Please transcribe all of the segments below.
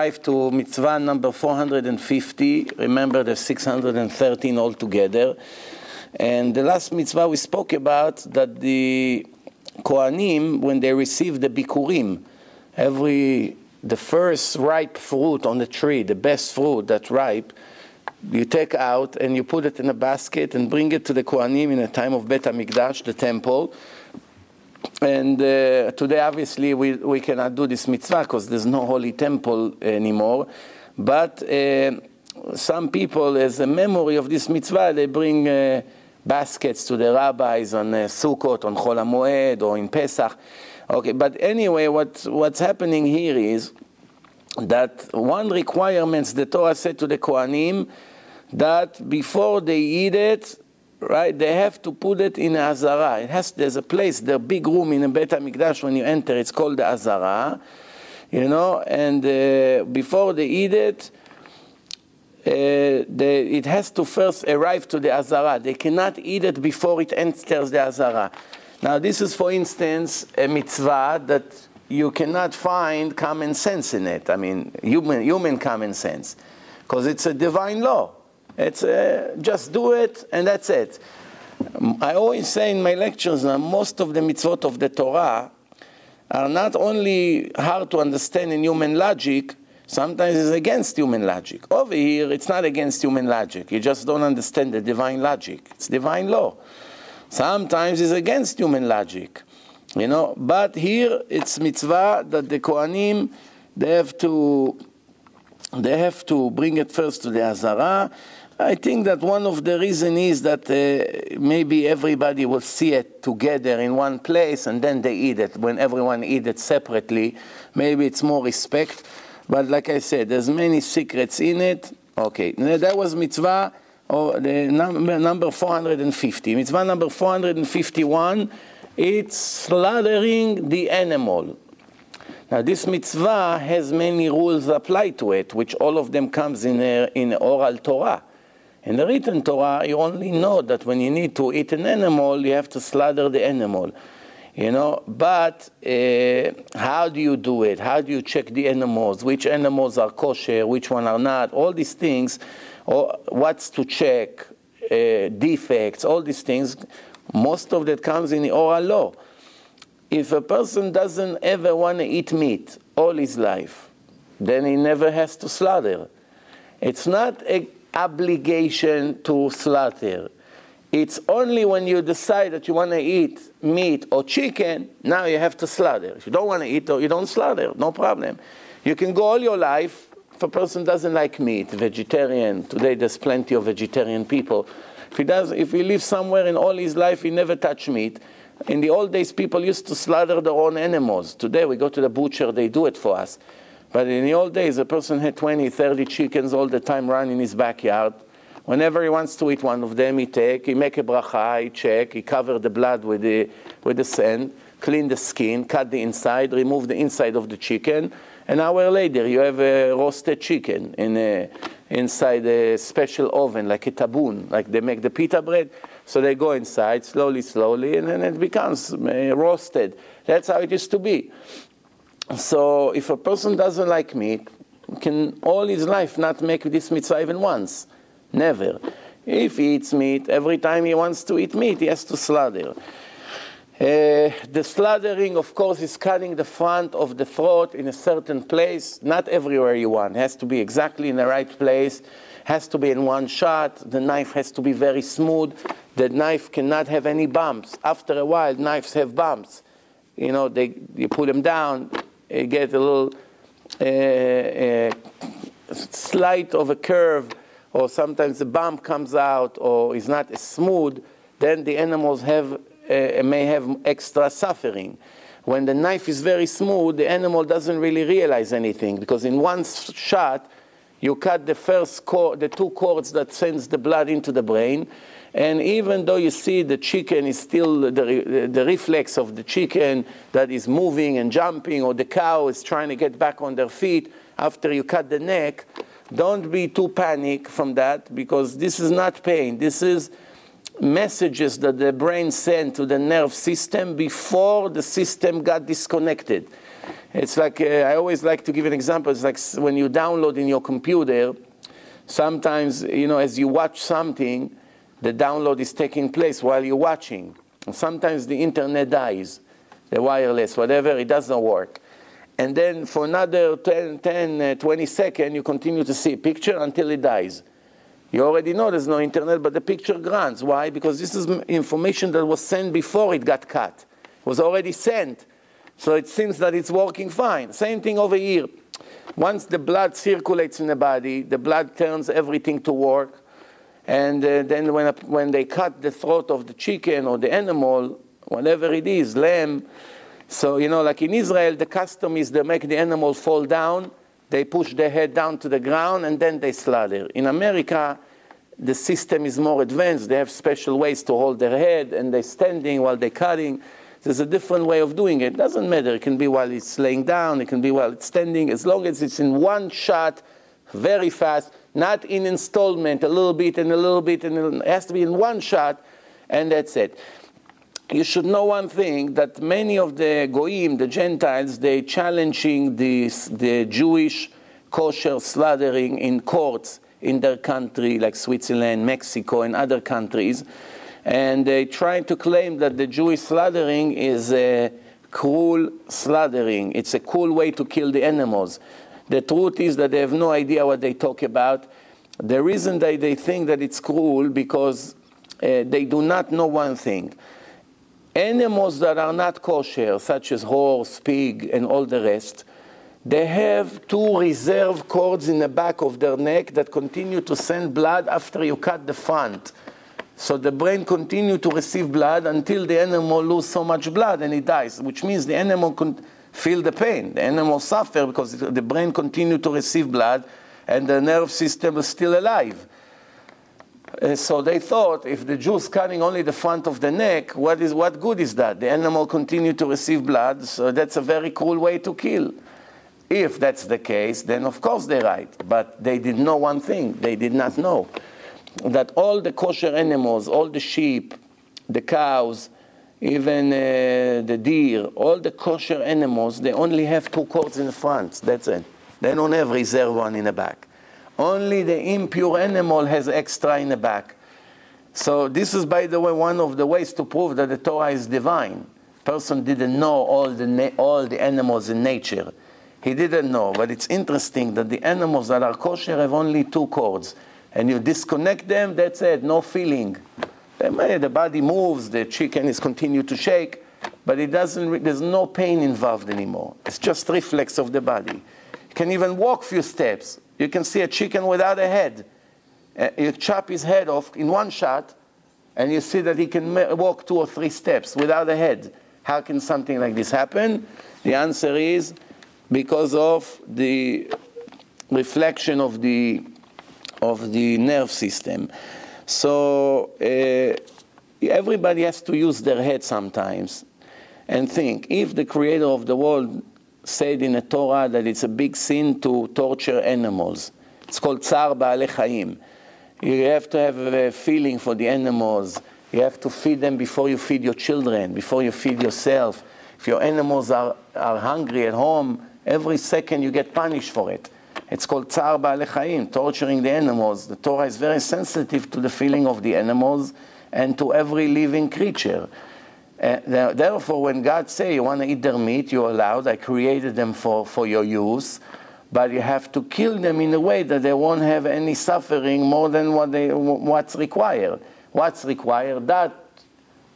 arrived to mitzvah number 450. Remember, there's 613 altogether. And the last mitzvah we spoke about, that the Kohanim, when they receive the bikurim, the first ripe fruit on the tree, the best fruit that's ripe, you take out and you put it in a basket and bring it to the Kohanim in a time of Bet HaMikdash, the temple. And today, obviously, we cannot do this mitzvah because there's no holy temple anymore. But some people, as a memory of this mitzvah, they bring baskets to the rabbis on Sukkot, on Chol HaMoed, or in Pesach. Okay, but anyway, what's happening here is that one requirement the Torah said to the Kohanim, that before they eat it, right, they have to put it in a Azara. There's a place, the big room in a Bet HaMikdash when you enter, it's called the Azara, and before they eat it, it has to first arrive to the Azara. They cannot eat it before it enters the Azara. Now, this is, for instance, a mitzvah that you cannot find common sense in it. I mean, human common sense, because it's a divine law. It's just do it, and that's it. I always say in my lectures now, most of the mitzvot of the Torah are not only hard to understand in human logic, sometimes it's against human logic. Over here, it's not against human logic. You just don't understand the divine logic. It's divine law. Sometimes it's against human logic, But here, it's mitzvah that the Kohanim, they have to bring it first to the Azara. I think that one of the reasons is that maybe everybody will see it together in one place and then they eat it. When everyone eats it separately, maybe it's more respect. But like I said, there's many secrets in it. Okay, that was mitzvah the number 450. Mitzvah number 451, it's slaughtering the animal. Now this mitzvah has many rules applied to it, which all of them comes in oral Torah. In the written Torah, you only know that when you need to eat an animal, you have to slaughter the animal. But how do you do it? How do you check the animals? Which animals are kosher, which one are not? All these things, or what's to check, defects, all these things, most of that comes in the oral law. If a person doesn't ever want to eat meat all his life, then he never has to slaughter. It's not an obligation to slaughter. It's only when you decide that you want to eat meat or chicken, now you have to slaughter. If you don't want to eat, you don't slaughter, no problem. You can go all your life. If a person doesn't like meat, vegetarian, today there's plenty of vegetarian people. If he lives somewhere in all his life, he never touched meat. In the old days, people used to slaughter their own animals. Today, we go to the butcher, they do it for us. But in the old days, a person had 20, 30 chickens all the time running in his backyard. Whenever he wants to eat one of them, he make a bracha, he check, he cover the blood with the sand, clean the skin, cut the inside, remove the inside of the chicken. An hour later, you have a roasted chicken inside a special oven, like a taboon, like they make the pita bread. So they go inside slowly, and then it becomes roasted. That's how it used to be. So if a person doesn't like meat, can all his life not make this mitzvah even once. Never. If he eats meat, every time he wants to eat meat, he has to slaughter. The slaughtering, of course, is cutting the front of the throat in a certain place. Not everywhere you want. It has to be exactly in the right place. Has to be in one shot. The knife has to be very smooth. The knife cannot have any bumps. After a while, knives have bumps. You put them down, you get a little slight of a curve, or sometimes the bump comes out, or is not as smooth. Then the animals may have extra suffering. When the knife is very smooth, the animal doesn't really realize anything, because in one shot, you cut the two cords that sends the blood into the brain, and even though you see the chicken is still, the reflex of the chicken that is moving and jumping, or the cow is trying to get back on their feet after you cut the neck, don't be too panicked from that, because this is not pain. This is messages that the brain sent to the nerve system before the system got disconnected. It's like, I always like to give an example. It's like when you download in your computer, sometimes, as you watch something, the download is taking place while you're watching. And sometimes the internet dies, the wireless, whatever, it doesn't work. And then for another 20 seconds, you continue to see a picture until it dies. You already know there's no internet, but the picture grants. Why? Because this is information that was sent before it got cut. It was already sent. So it seems that it's working fine. Same thing over here. Once the blood circulates in the body, the blood turns everything to work. And then when they cut the throat of the chicken or the animal, whatever it is, lamb, so, like in Israel, the custom is they make the animal fall down, they push their head down to the ground, and then they slaughter. In America, the system is more advanced. They have special ways to hold their head, and they're standing while they're cutting. There's a different way of doing it. It doesn't matter. It can be while it's laying down. It can be while it's standing. As long as it's in one shot, very fast, not in installment, a little bit and a little bit, and it has to be in one shot, and that's it. You should know one thing, that many of the Goyim, the Gentiles, they're challenging the Jewish kosher slaughtering in courts in their country, like Switzerland, Mexico, and other countries. And they try to claim that the Jewish slaughtering is a cruel slaughtering. It's a cool way to kill the animals. The truth is that they have no idea what they talk about. The reason they think that it's cruel because they do not know one thing. Animals that are not kosher, such as horse, pig, and all the rest, they have two reserve cords in the back of their neck that continue to send blood after you cut the front. So the brain continues to receive blood until the animal loses so much blood and it dies, which means the animal can feel the pain. The animal suffers because the brain continues to receive blood and the nerve system is still alive. So they thought, if the Jews cutting only the front of the neck, what good is that? The animal continue to receive blood, so that's a very cruel way to kill. If that's the case, then of course they're right. But they did know one thing. They did not know that all the kosher animals, all the sheep, the cows, even the deer, all the kosher animals, they only have two cords in the front. That's it. They don't have reserve one in the back. Only the impure animal has extra in the back. So this is, by the way, one of the ways to prove that the Torah is divine. Person didn't know all the animals in nature. He didn't know, but it's interesting that the animals that are kosher have only two cords. And you disconnect them, that's it, no feeling. The body moves, the chicken is continue to shake, but it doesn't. There's no pain involved anymore. It's just reflex of the body. You can even walk a few steps. You can see a chicken without a head. You chop his head off in one shot, and you see that he can walk 2 or 3 steps without a head. How can something like this happen? The answer is because of the reflection of the nerve system. So everybody has to use their head sometimes and think, if the creator of the world said in the Torah that it's a big sin to torture animals. It's called tzar ba'alei chayim. You have to have a feeling for the animals. You have to feed them before you feed your children, before you feed yourself. If your animals are hungry at home, every second you get punished for it. It's called tzar ba'alei chayim, torturing the animals. The Torah is very sensitive to the feeling of the animals and to every living creature. Therefore, when God say you want to eat their meat, you're allowed. I created them for your use, but you have to kill them in a way that they won't have any suffering more than what's required. What's required? That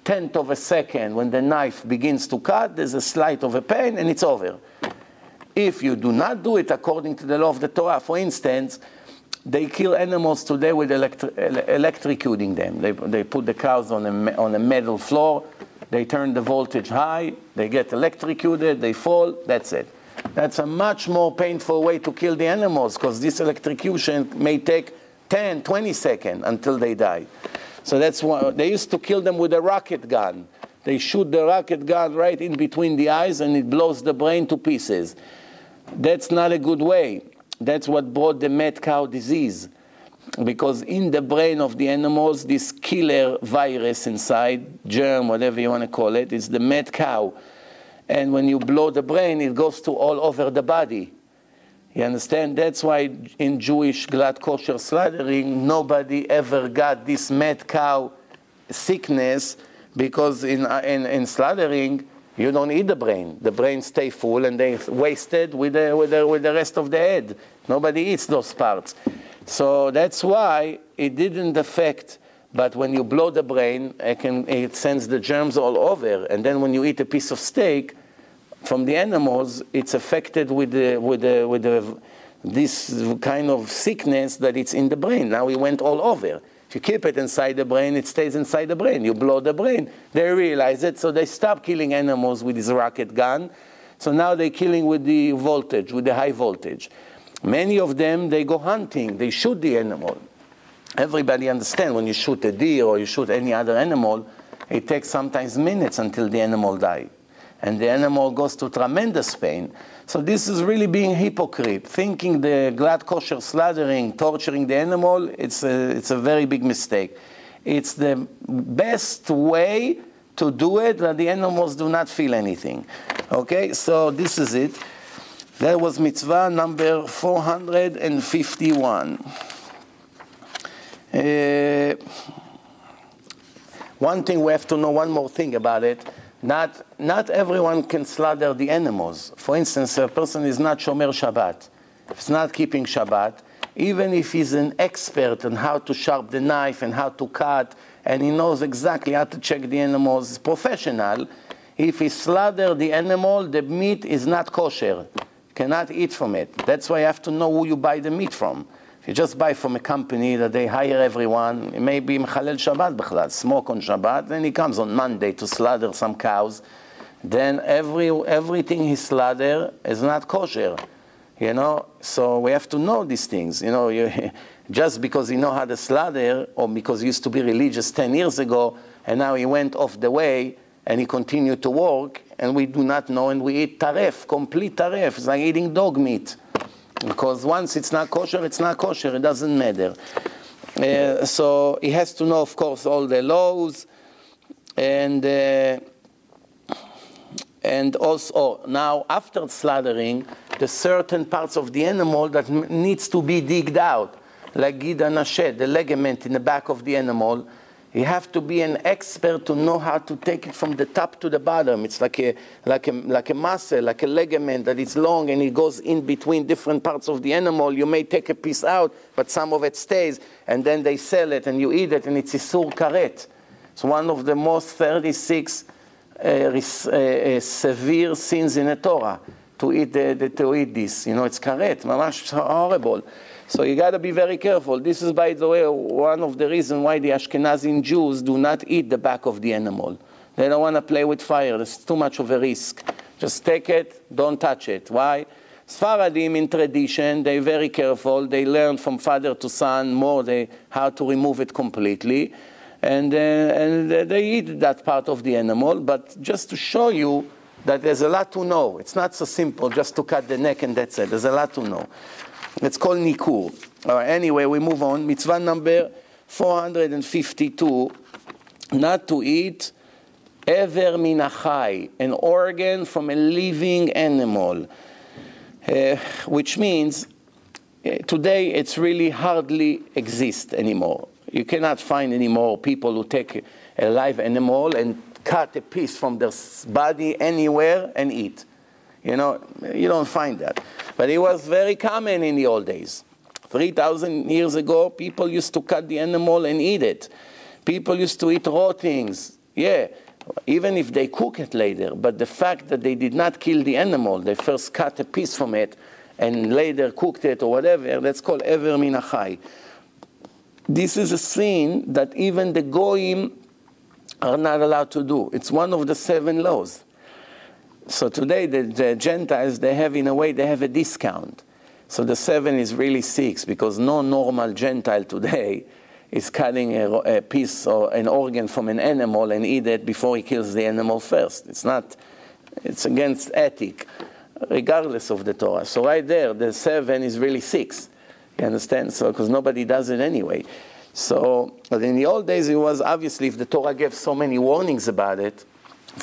1/10 of a second when the knife begins to cut, there's a slight of a pain and it's over. If you do not do it according to the law of the Torah, for instance, they kill animals today with electrocuting them. They put the cows on a metal floor. They turn the voltage high, they get electrocuted, they fall, that's it. That's a much more painful way to kill the animals because this electrocution may take 10, 20 seconds until they die. So that's why they used to kill them with a rocket gun. They shoot the rocket gun right in between the eyes and it blows the brain to pieces. That's not a good way. That's what brought the mad cow disease. Because in the brain of the animals, this killer virus inside, germ, whatever you want to call it, is the mad cow. and when you blow the brain, it goes to all over the body. You understand? That's why in Jewish glad kosher slaughtering, nobody ever got this mad cow sickness, because in slaughtering, you don't eat the brain. The brain stay full and they wasted with the rest of the head. Nobody eats those parts. So that's why it didn't affect. But when you blow the brain, it sends the germs all over. And then when you eat a piece of steak from the animals, it's affected with this kind of sickness that it's in the brain. Now it went all over. If you keep it inside the brain, it stays inside the brain. You blow the brain, they realize it, so they stop killing animals with this rocket gun. So now they're killing with the voltage, with the high voltage. Many of them, they go hunting, they shoot the animal. Everybody understands when you shoot a deer or you shoot any other animal, it takes sometimes minutes until the animal dies. And the animal goes to tremendous pain. So this is really being hypocrite. Thinking the glad kosher slaughtering, torturing the animal, it's a very big mistake. It's the best way to do it that the animals do not feel anything. Okay, so this is it. That was mitzvah number 451. One thing we have to know, one more thing about it. Not everyone can slaughter the animals. For instance, a person is not Shomer Shabbat. If he's not keeping Shabbat, even if he's an expert on how to sharp the knife and how to cut, and he knows exactly how to check the animals, he's professional, if he slaughter the animal, the meat is not kosher. Cannot eat from it. That's why you have to know who you buy the meat from. If you just buy from a company that they hire everyone, it may be Mechalel Shabbat b'chlal, smoke on Shabbat, then he comes on Monday to slaughter some cows, then everything he slaughter is not kosher, you know. So we have to know these things, you know. Just because you know how to slaughter, or because he used to be religious 10 years ago, and now he went off the way, and he continued to work, and we do not know, and we eat taref, complete taref. It's like eating dog meat. Because once it's not kosher, it doesn't matter. So he has to know, of course, all the laws, and also now after slaughtering, the certain parts of the animal that needs to be digged out, like gid anashet, the ligament in the back of the animal. You have to be an expert to know how to take it from the top to the bottom. It's like a muscle, like a ligament that is long and it goes in between different parts of the animal. You may take a piece out, but some of it stays, and then they sell it and you eat it, and it's isur karet. It's one of the most 36 severe sins in the Torah to eat this. You know, it's karet, mamash horrible. So you got to be very careful. This is, by the way, one of the reasons why the Ashkenazi Jews do not eat the back of the animal. They don't want to play with fire. It's too much of a risk. Just take it, don't touch it. Why? Sfaradim, in tradition, they're very careful. They learn from father to son more how to remove it completely. And they eat that part of the animal. But just to show you that there's a lot to know. It's not so simple just to cut the neck and that's it. There's a lot to know. It's called nikur. All right, anyway, we move on. Mitzvah number 452, not to eat ever min achai, an organ from a living animal, which means today it's really hardly exists anymore. You cannot find anymore people who take a live animal and cut a piece from their body anywhere and eat. You know, you don't find that. But it was very common in the old days. 3,000 years ago, people used to cut the animal and eat it. People used to eat raw things. Yeah, even if they cook it later. But the fact that they did not kill the animal, they first cut a piece from it and later cooked it or whatever, that's called ever min achai. This is a sin that even the goyim are not allowed to do. It's one of the 7 laws. So today the Gentiles, they have, in a way, they have a discount. So the 7 is really 6, because no normal Gentile today is cutting a piece or an organ from an animal and eat it before he kills the animal first. It's against ethic, regardless of the Torah. So right there, the 7 is really 6. You understand? So, because nobody does it anyway. So, but in the old days, it was obviously, if the Torah gave so many warnings about it,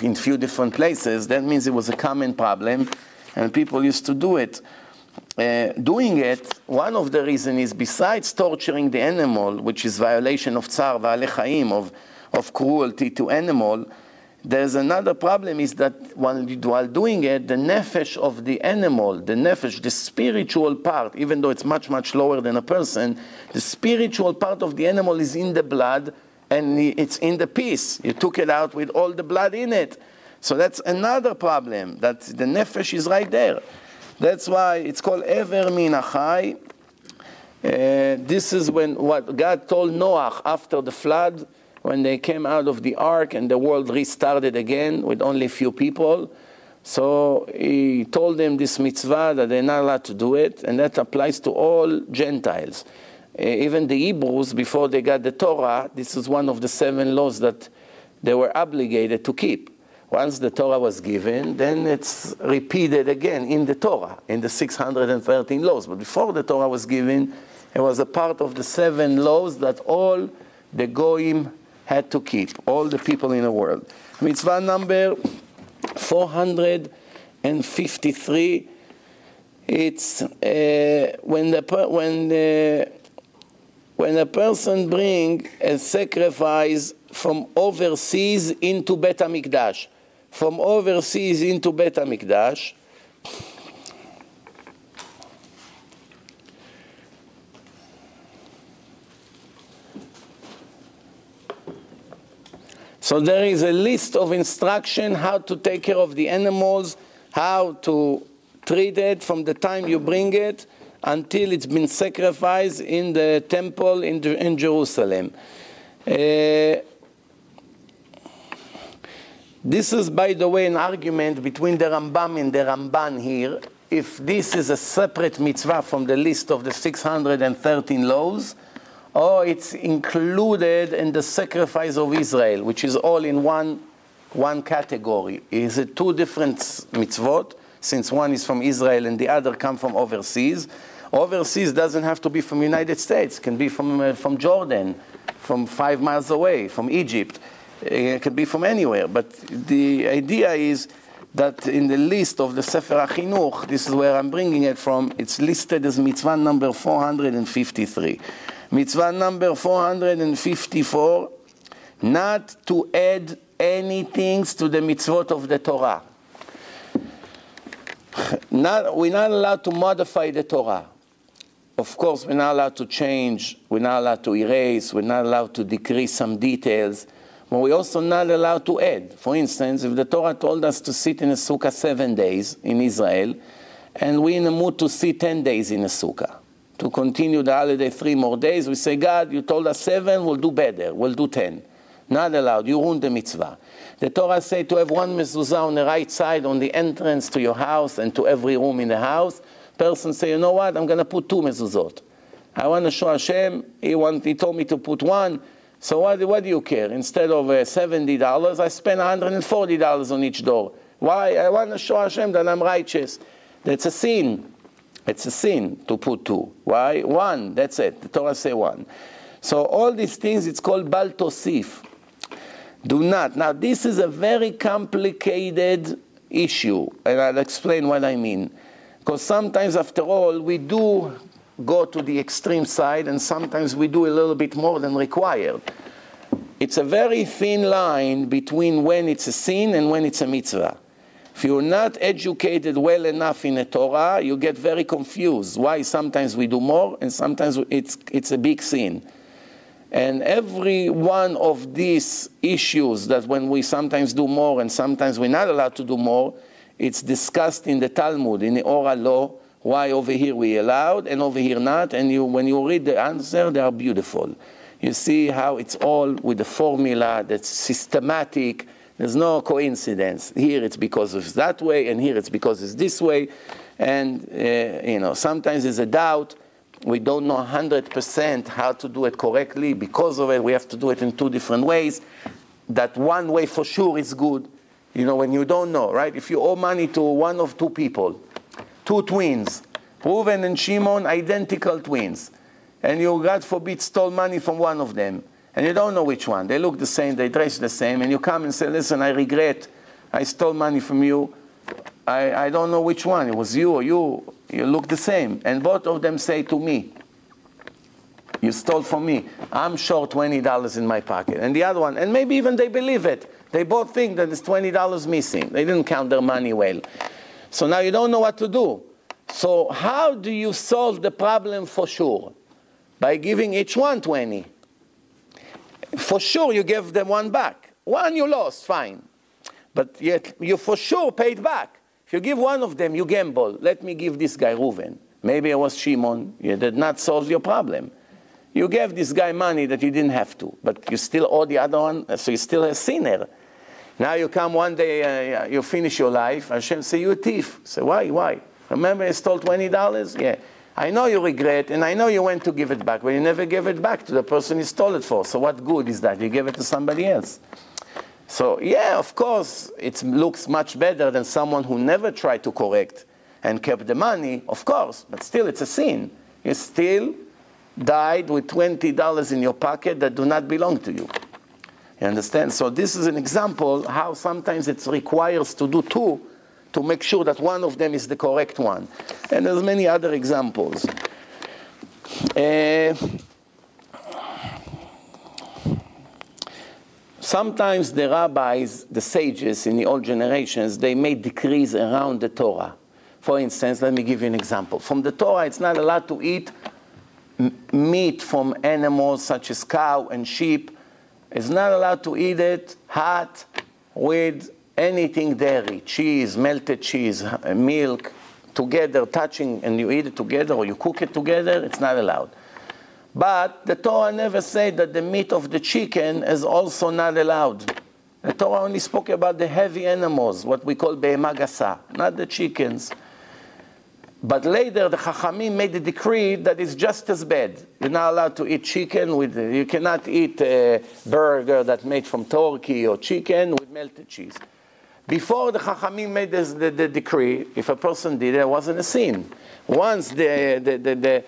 in few different places, that means it was a common problem, and people used to do it. Doing it, one of the reasons is, besides torturing the animal, which is violation of tsar v'alei chaim, of cruelty to animal, there's another problem is that while doing it, the nefesh of the animal, the nefesh, the spiritual part, even though it's much, much lower than a person, the spiritual part of the animal is in the blood, and it's in the piece. You took it out with all the blood in it. So that's another problem, that the nefesh is right there. That's why it's called Ever Min Achai. This is what God told Noah after the flood, when they came out of the ark and the world restarted again with only a few people. So he told them this mitzvah that they're not allowed to do it, and that applies to all Gentiles. Even the Hebrews, before they got the Torah, this is one of the 7 laws that they were obligated to keep. Once the Torah was given, then it's repeated again in the Torah, in the 613 laws. But before the Torah was given, it was a part of the 7 laws that all the Goyim had to keep, all the people in the world. Mitzvah number 453, it's when a person bring a sacrifice from overseas into Bet HaMikdash. From overseas into Bet HaMikdash, so there is a list of instruction how to take care of the animals, how to treat it from the time you bring it until it's been sacrificed in the temple in Jerusalem. This is, by the way, an argument between the Rambam and the Ramban here. If this is a separate mitzvah from the list of the 613 laws, or it's included in the sacrifice of Israel, which is all in one category. Is it 2 different mitzvot, since one is from Israel and the other come from overseas? Overseas doesn't have to be from the United States. It can be from Jordan, from 5 miles away, from Egypt. It can be from anywhere. But the idea is that in the list of the Sefer HaChinuch, this is where I'm bringing it from, it's listed as mitzvah number 453. Mitzvah number 454, not to add anything to the mitzvot of the Torah. We're not allowed to modify the Torah. Of course, we're not allowed to change, we're not allowed to erase, we're not allowed to decrease some details, but we're also not allowed to add. For instance, if the Torah told us to sit in a sukkah 7 days in Israel, and we're in the mood to sit 10 days in a sukkah, to continue the holiday 3 more days, we say, God, you told us 7, we'll do better, we'll do 10. Not allowed, you ruined the mitzvah. The Torah says to have 1 mezuzah on the right side on the entrance to your house and to every room in the house. Person say, you know what, I'm going to put 2 mezuzot. I want to show Hashem, he told me to put 1, so what do you care? Instead of $70, I spend $140 on each door. Why? I want to show Hashem that I'm righteous. That's a sin. It's a sin to put 2. Why? 1, that's it. The Torah say 1. So all these things, it's called Bal Tosif. Do not. Now this is a very complicated issue, and I'll explain what I mean. Because sometimes, after all, we do go to the extreme side, and sometimes we do a little bit more than required. It's a very thin line between when it's a sin and when it's a mitzvah. If you're not educated well enough in the Torah, you get very confused. Why sometimes we do more and sometimes it's a big sin. And every one of these issues that when we sometimes do more and sometimes we're not allowed to do more, it's discussed in the Talmud, in the oral law, why over here we allowed and over here not. And when you read the answer, they are beautiful. You see how it's all with the formula that's systematic. There's no coincidence. Here it's because it's that way, and here it's because it's this way. And, sometimes there's a doubt. We don't know 100% how to do it correctly. Because of it, we have to do it in 2 different ways. That one way for sure is good. When you don't know, right? If you owe money to one of 2 people, 2 twins, Reuven and Shimon, identical twins, and you, God forbid, stole money from one of them, and you don't know which one. They look the same, they dress the same, and you come and say, listen, I regret I stole money from you. I don't know which one. It was you or you. You look the same. And both of them say to me, you stole from me. I'm short $20 in my pocket. And the other one, and maybe even they believe it. They both think that there's $20 missing. They didn't count their money well. So now you don't know what to do. So how do you solve the problem for sure? By giving each one 20. For sure you give them one back. One you lost, fine. But yet you for sure paid back. If you give one of them, you gamble. Let me give this guy Reuven. Maybe it was Shimon. You did not solve your problem. You gave this guy money that you didn't have to, but you still owe the other one, so you're still a sinner. Now you come one day, you finish your life, Hashem say, you a thief. Say, why? Remember you stole $20? Yeah. I know you regret, and I know you went to give it back, but you never gave it back to the person you stole it for. So what good is that? You gave it to somebody else. So yeah, of course, it looks much better than someone who never tried to correct and kept the money, of course, but still it's a sin. You still died with $20 in your pocket that do not belong to you. You understand? So this is an example how sometimes it requires to do two to make sure that one of them is the correct one. And there's many other examples. Sometimes the rabbis, the sages in the old generations, they made decrees around the Torah. For instance, let me give you an example. From the Torah, it's not allowed to eat meat from animals such as cow and sheep. It's not allowed to eat it hot with anything dairy, cheese, melted cheese, milk, together, touching, and you eat it together or you cook it together. It's not allowed. But the Torah never said that the meat of the chicken is also not allowed. The Torah only spoke about the heavy animals, what we call behema gasa, not the chickens. But later the Chachamim made a decree that is just as bad. You're not allowed to eat chicken with, you cannot eat a burger that's made from turkey or chicken with melted cheese. Before the Chachamim made the decree, if a person did it, it wasn't a sin. Once the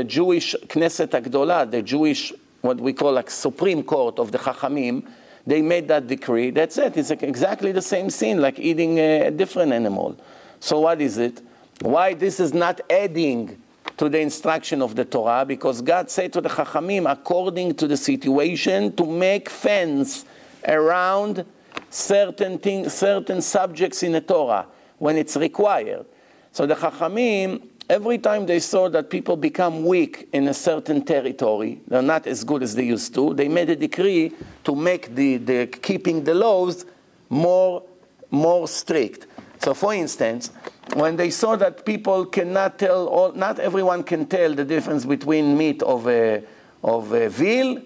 Jewish Knesset Agdolah, the Jewish, what we call like Supreme Court of the Chachamim, they made that decree. That's it. It's exactly the same sin, like eating a different animal. So what is it? Why this is not adding to the instruction of the Torah? Because God said to the Chachamim, according to the situation, to make fence around certain things, certain subjects in the Torah when it's required. So the Chachamim, every time they saw that people become weak in a certain territory, they're not as good as they used to, they made a decree to make the keeping the laws more strict. So for instance, when they saw that people cannot tell, or not everyone can tell the difference between meat of a veal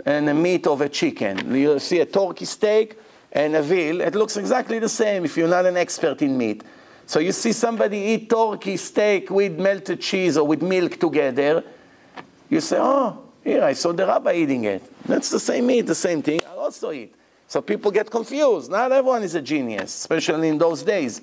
and the meat of a chicken. You see a turkey steak and a veal, it looks exactly the same if you're not an expert in meat. So you see somebody eat turkey steak with melted cheese or with milk together, you say, oh, here, I saw the rabbi eating it. That's the same meat, the same thing, I'll also eat. So people get confused. Not everyone is a genius, especially in those days.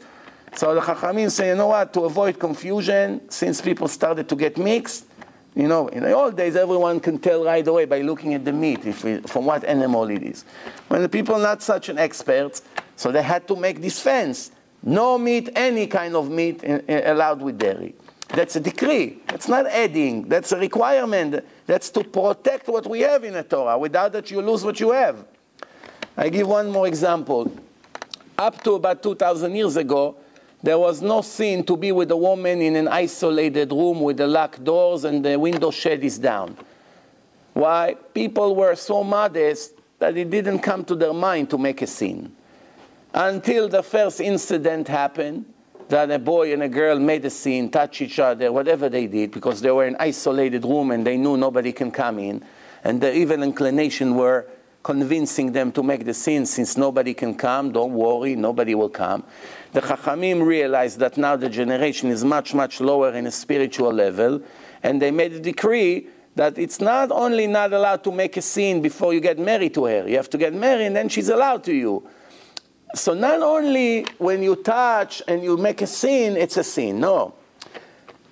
So the Chachamim say, you know what, to avoid confusion, since people started to get mixed, you know, in the old days, everyone can tell right away by looking at the meat, from what animal it is. When the people are not such an expert, so they had to make this fence. No meat, any kind of meat allowed with dairy. That's a decree. That's not adding. That's a requirement. That's to protect what we have in the Torah. Without that, you lose what you have. I give one more example. Up to about 2,000 years ago, there was no sin to be with a woman in an isolated room with the locked doors and the window shade is down. Why? People were so modest that it didn't come to their mind to make a sin. Until the first incident happened, that a boy and a girl made a sin, touched each other, whatever they did, because they were in an isolated room and they knew nobody can come in. And the evil inclination were convincing them to make the sin, since nobody can come, don't worry, nobody will come. The Chachamim realized that now the generation is much, much lower in a spiritual level, and they made a decree that it's not only not allowed to make a sin before you get married to her, you have to get married and then she's allowed to you. So not only when you touch and you make a sin, it's a sin, no.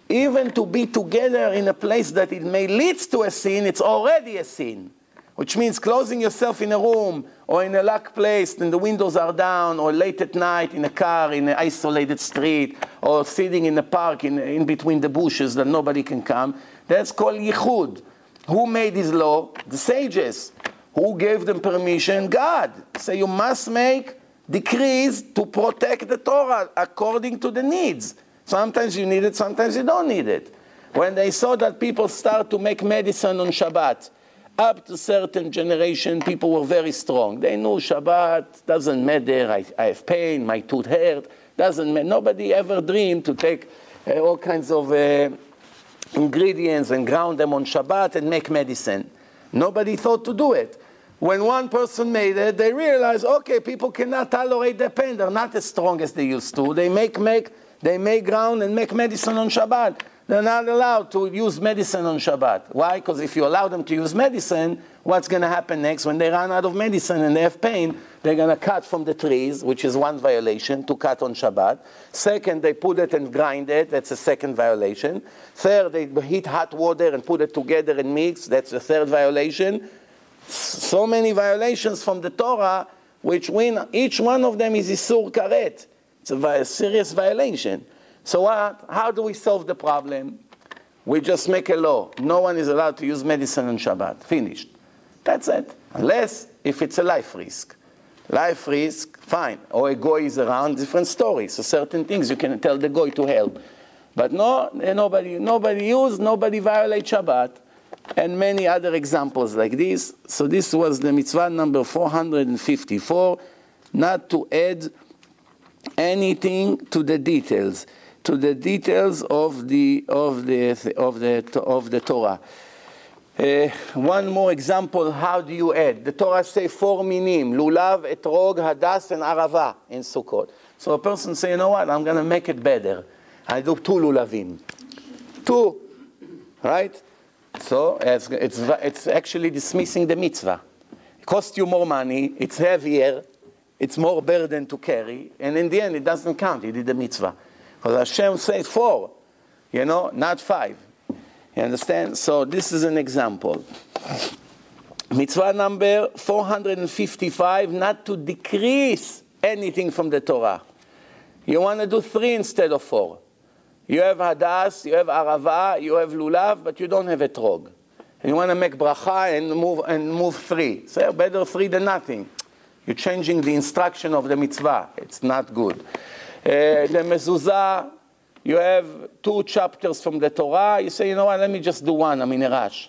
Even to be together in a place that it may lead to a sin, it's already a sin. which means closing yourself in a room or in a locked place and the windows are down, or late at night in a car in an isolated street, or sitting in a park in between the bushes that nobody can come. That's called yichud. Who made this law? The sages. Who gave them permission? God. So you must make decrees to protect the Torah according to the needs. Sometimes you need it, sometimes you don't need it. When they saw that people start to make medicine on Shabbat, up to certain generation, people were very strong. They knew Shabbat doesn't matter. I have pain, my tooth hurt. Doesn't matter. Nobody ever dreamed to take all kinds of ingredients and ground them on Shabbat and make medicine. Nobody thought to do it. When one person made it, they realized, okay, people cannot tolerate the pain. They're not as strong as they used to. They make ground and make medicine on Shabbat. They're not allowed to use medicine on Shabbat. Why? Because if you allow them to use medicine, what's going to happen next? When they run out of medicine and they have pain, they're going to cut from the trees, which is one violation, to cut on Shabbat. Second, they put it and grind it. That's a second violation. Third, they heat hot water and put it together and mix. That's the third violation. So many violations from the Torah, which when each one of them is Isur Karet. It's a serious violation. So what? How do we solve the problem? We just make a law. No one is allowed to use medicine on Shabbat. Finished. That's it. Unless if it's a life risk. Life risk, fine. Or a goy is around, different story. So certain things you can tell the goy to help. But no, nobody use, nobody violate Shabbat. And many other examples like this. So this was the mitzvah number 454, not to add anything to the details. To the details of the Torah. One more example, how do you add? The Torah say 4 minim, lulav, etrog, hadas, and arava in Sukkot. So a person say, you know what, I'm going to make it better. I do 2 lulavim. 2, right? So it's actually dismissing the mitzvah. It costs you more money, it's heavier, it's more burden to carry, and in the end it doesn't count, you did the mitzvah. Because Hashem says 4, not 5. You understand? So this is an example. Mitzvah number 455, not to decrease anything from the Torah. You want to do 3 instead of 4. You have hadas, you have arava, you have lulav, but you don't have etrog. And you want to make bracha and move 3. So better 3 than nothing. You're changing the instruction of the mitzvah. It's not good. The mezuzah, you have 2 chapters from the Torah. You say, you know what, let me just do 1. I'm in a rush.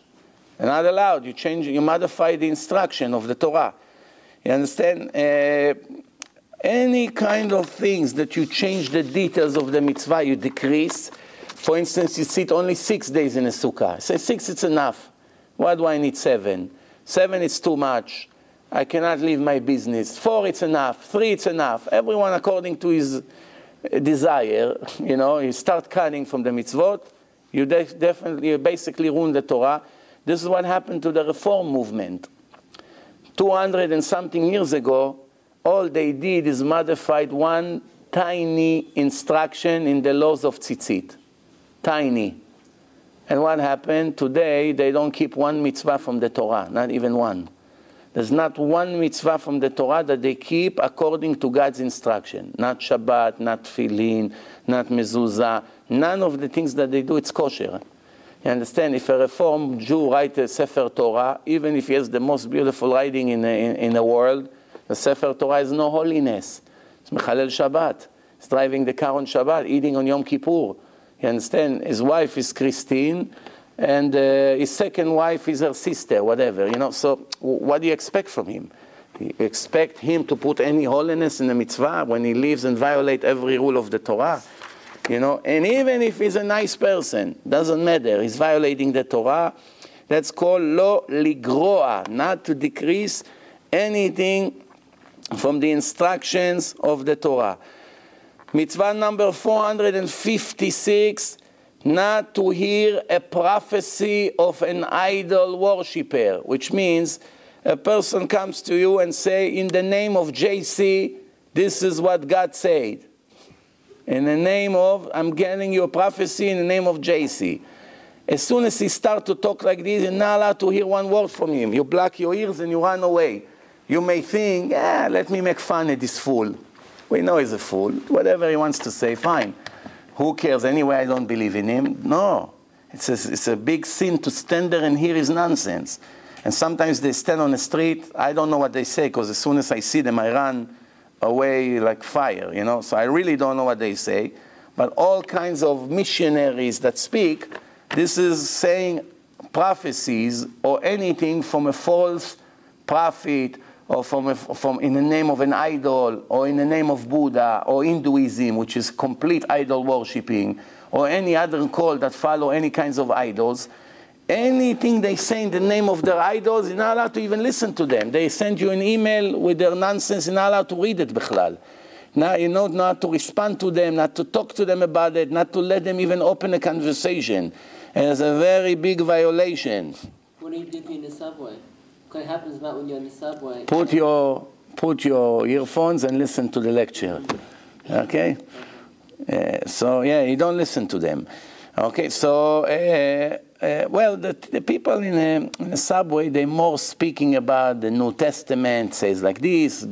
You're not allowed. You modify the instruction of the Torah. You understand? Any kind of things that you change the details of the mitzvah, you decrease. For instance, you sit only 6 days in a sukkah. Say 6, it's enough. Why do I need 7? 7, it's too much. I cannot leave my business. 4, it's enough. 3, it's enough. Everyone according to his desire, you start cutting from the mitzvot, you basically ruin the Torah. This is what happened to the Reform movement. 200 and something years ago, all they did is modified 1 tiny instruction in the laws of tzitzit. Tiny. And what happened? Today, they don't keep 1 mitzvah from the Torah, not even 1. There's not 1 mitzvah from the Torah that they keep according to God's instruction. Not Shabbat, not Tefillin, not Mezuzah. None of the things that they do, it's kosher. You understand? If a Reform Jew writes a Sefer Torah, even if he has the most beautiful writing in the world, the Sefer Torah has no holiness. It's Mechalel Shabbat. It's driving the car on Shabbat, eating on Yom Kippur. You understand? His wife is Christine, and his second wife is her sister, whatever. So what do you expect from him? You expect him to put any holiness in the mitzvah when he lives and violate every rule of the Torah? And even if he's a nice person, doesn't matter. He's violating the Torah. That's called lo ligroa, not to decrease anything from the instructions of the Torah. Mitzvah number 456, not to hear a prophecy of an idol worshipper, which means a person comes to you and say, in the name of JC, this is what God said. In the name of, I'm getting you a prophecy in the name of JC. As soon as he starts to talk like this, you're not allowed to hear one word from him. You block your ears and you run away. You may think, let me make fun of this fool. We know he's a fool. Whatever he wants to say, fine. Who cares? Anyway, I don't believe in him. No. It's a big sin to stand there and hear his nonsense. And sometimes they stand on the street. I don't know what they say, because as soon as I see them, I run away like fire, you know. So I really don't know what they say. But all kinds of missionaries that speak, this is saying prophecies or anything from a false prophet, or from in the name of an idol, or in the name of Buddha, or Hinduism, which is complete idol worshipping, or any other cult that follow any kinds of idols. Anything they say in the name of their idols, you're not allowed to even listen to them. They send you an email with their nonsense, you're not allowed to read it bichlal. Now, you know, not to respond to them, not to talk to them about it, not to let them even open a conversation. And it's a very big violation. What do you do in the subway? What happens about when you're in the subway? Put your earphones and listen to the lecture. Okay? So, yeah, you don't listen to them. Okay, so, well, the people in the subway, they're more speaking about the New Testament, says like this,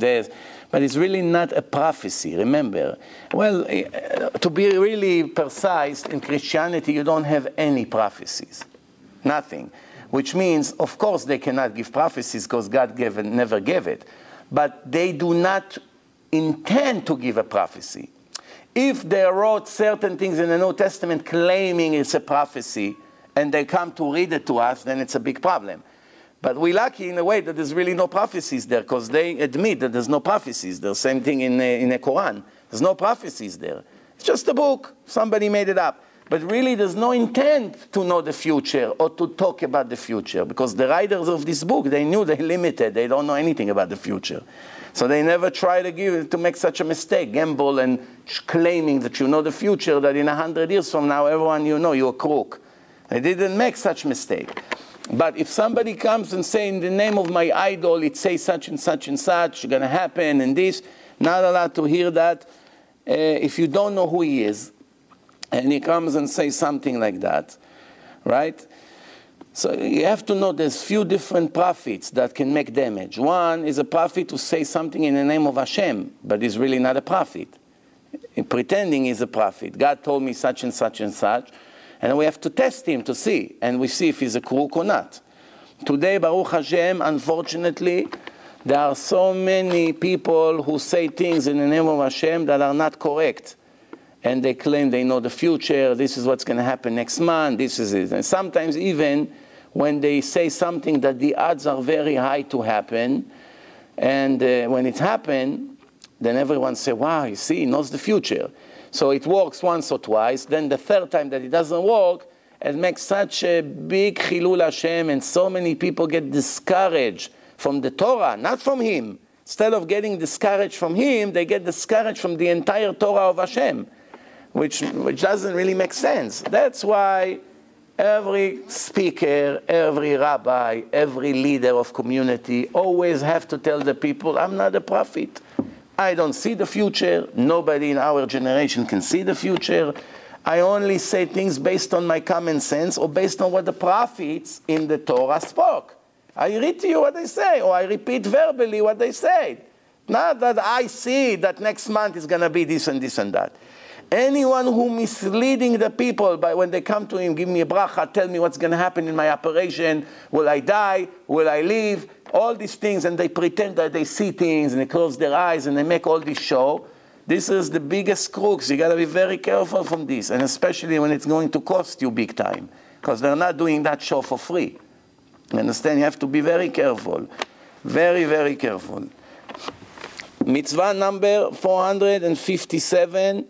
but it's really not a prophecy, remember. Well, to be really precise, in Christianity, you don't have any prophecies. Nothing. Which means, of course, they cannot give prophecies because God never gave it. But they do not intend to give a prophecy. If they wrote certain things in the New Testament claiming it's a prophecy, and they come to read it to us, then it's a big problem. But we're lucky in a way that there's really no prophecies there, because they admit that there's no prophecies. There's the same thing in the Quran. There's no prophecies there. It's just a book. Somebody made it up. But really, there's no intent to know the future or to talk about the future, because the writers of this book, they knew they're limited. They don't know anything about the future. So they never try to make such a mistake, gamble and claiming that you know the future, that in 100 years from now, everyone you know, you're a crook. They didn't make such mistake. But if somebody comes and say, in the name of my idol, it says such and such and such, going to happen, and this, not allowed to hear that. If you don't know who he is, and he comes and says something like that, right? So you have to know there's few different prophets that can make damage. One is a prophet who says something in the name of Hashem, but he's really not a prophet. Pretending he's a prophet. God told me such and such and such, and we have to test him to see, and we see if he's a crook or not. Today, Baruch Hashem, unfortunately, there are so many people who say things in the name of Hashem that are not correct. And they claim they know the future, this is what's going to happen next month, this is it. And sometimes even when they say something that the odds are very high to happen, and when it happens, then everyone says, wow, you see, he knows the future. So it works once or twice, then the third time that it doesn't work, it makes such a big chilul Hashem, and so many people get discouraged from the Torah, not from him. Instead of getting discouraged from him, they get discouraged from the entire Torah of Hashem. Which doesn't really make sense. That's why every speaker, every rabbi, every leader of community always have to tell the people, I'm not a prophet. I don't see the future. Nobody in our generation can see the future. I only say things based on my common sense or based on what the prophets in the Torah spoke. I read to you what they say, or I repeat verbally what they say. Not that I see that next month is going to be this and this and that. Anyone who misleading the people by when they come to him, give me a bracha, tell me what's going to happen in my operation, will I die, will I live, all these things, and they pretend that they see things, and they close their eyes, and they make all this show. This is the biggest crooks. You got to be very careful from this, and especially when it's going to cost you big time, because they're not doing that show for free. You understand? You have to be very careful. Very, very careful. Mitzvah number 457.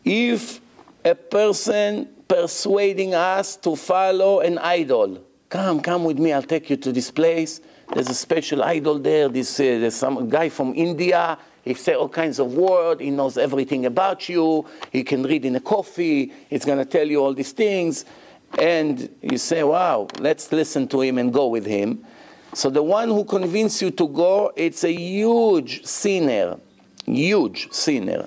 If a person persuading us to follow an idol, come with me, I'll take you to this place. There's a special idol there. There's some guy from India. He says all kinds of words. He knows everything about you. He can read in a coffee. He's going to tell you all these things. And you say, wow, let's listen to him and go with him. So the one who convinces you to go, it's a huge sinner. Huge sinner.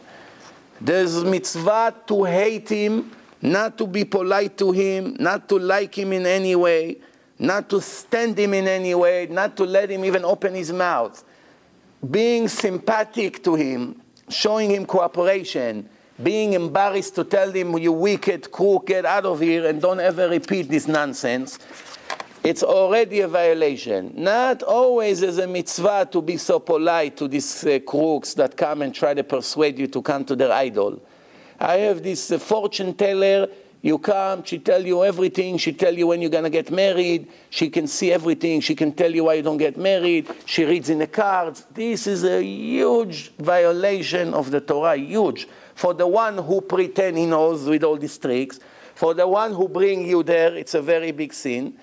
There's mitzvah to hate him, not to be polite to him, not to like him in any way, not to stand him in any way, not to let him even open his mouth. Being sympathetic to him, showing him cooperation, being embarrassed to tell him, you wicked crook, get out of here and don't ever repeat this nonsense. It's already a violation. Not always is a mitzvah to be so polite to these crooks that come and try to persuade you to come to their idol. I have this fortune teller, you come, she tell you everything, she tell you when you're going to get married, she can see everything, she can tell you why you don't get married, she reads in the cards. This is a huge violation of the Torah, huge. For the one who pretend he knows with all these tricks, for the one who bring you there, it's a very big sin.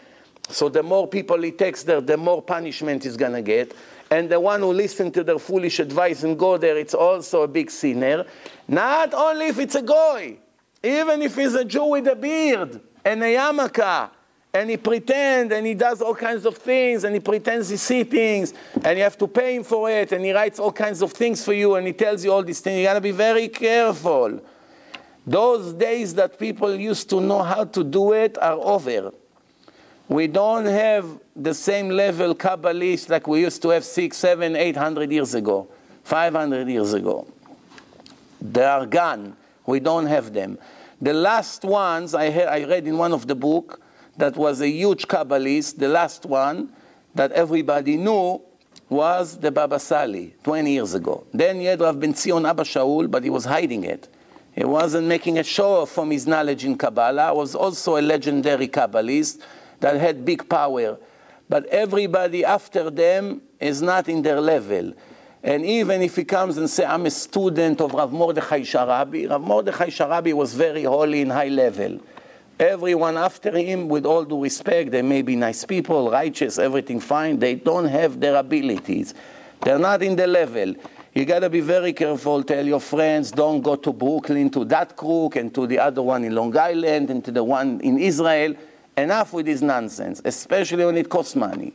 So the more people he takes there, the more punishment he's going to get. And the one who listens to their foolish advice and go there, it's also a big sinner. Not only if it's a goy, even if he's a Jew with a beard and a yarmulke, and he pretends and he does all kinds of things, and he pretends he sees things, and you have to pay him for it, and he writes all kinds of things for you, and he tells you all these things. You got to be very careful. Those days that people used to know how to do it are over. We don't have the same level Kabbalists like we used to have 600, 700, 800 years ago, 500 years ago. They are gone. We don't have them. The last ones I read in one of the book that was a huge Kabbalist, the last one that everybody knew was the Baba Sali, 20 years ago. Then you had Rav Ben Zion Abba Shaul, but he was hiding it. He wasn't making a show from his knowledge in Kabbalah. He was also a legendary Kabbalist that had big power. But everybody after them is not in their level. And even if he comes and says, I'm a student of Rav Mordechai Sharabi, Rav Mordechai Sharabi was very holy and high level. Everyone after him, with all due respect, they may be nice people, righteous, everything fine, they don't have their abilities. They're not in the level. You got to be very careful. Tell your friends, don't go to Brooklyn, to that crook, and to the other one in Long Island, and to the one in Israel. Enough with this nonsense, especially when it costs money.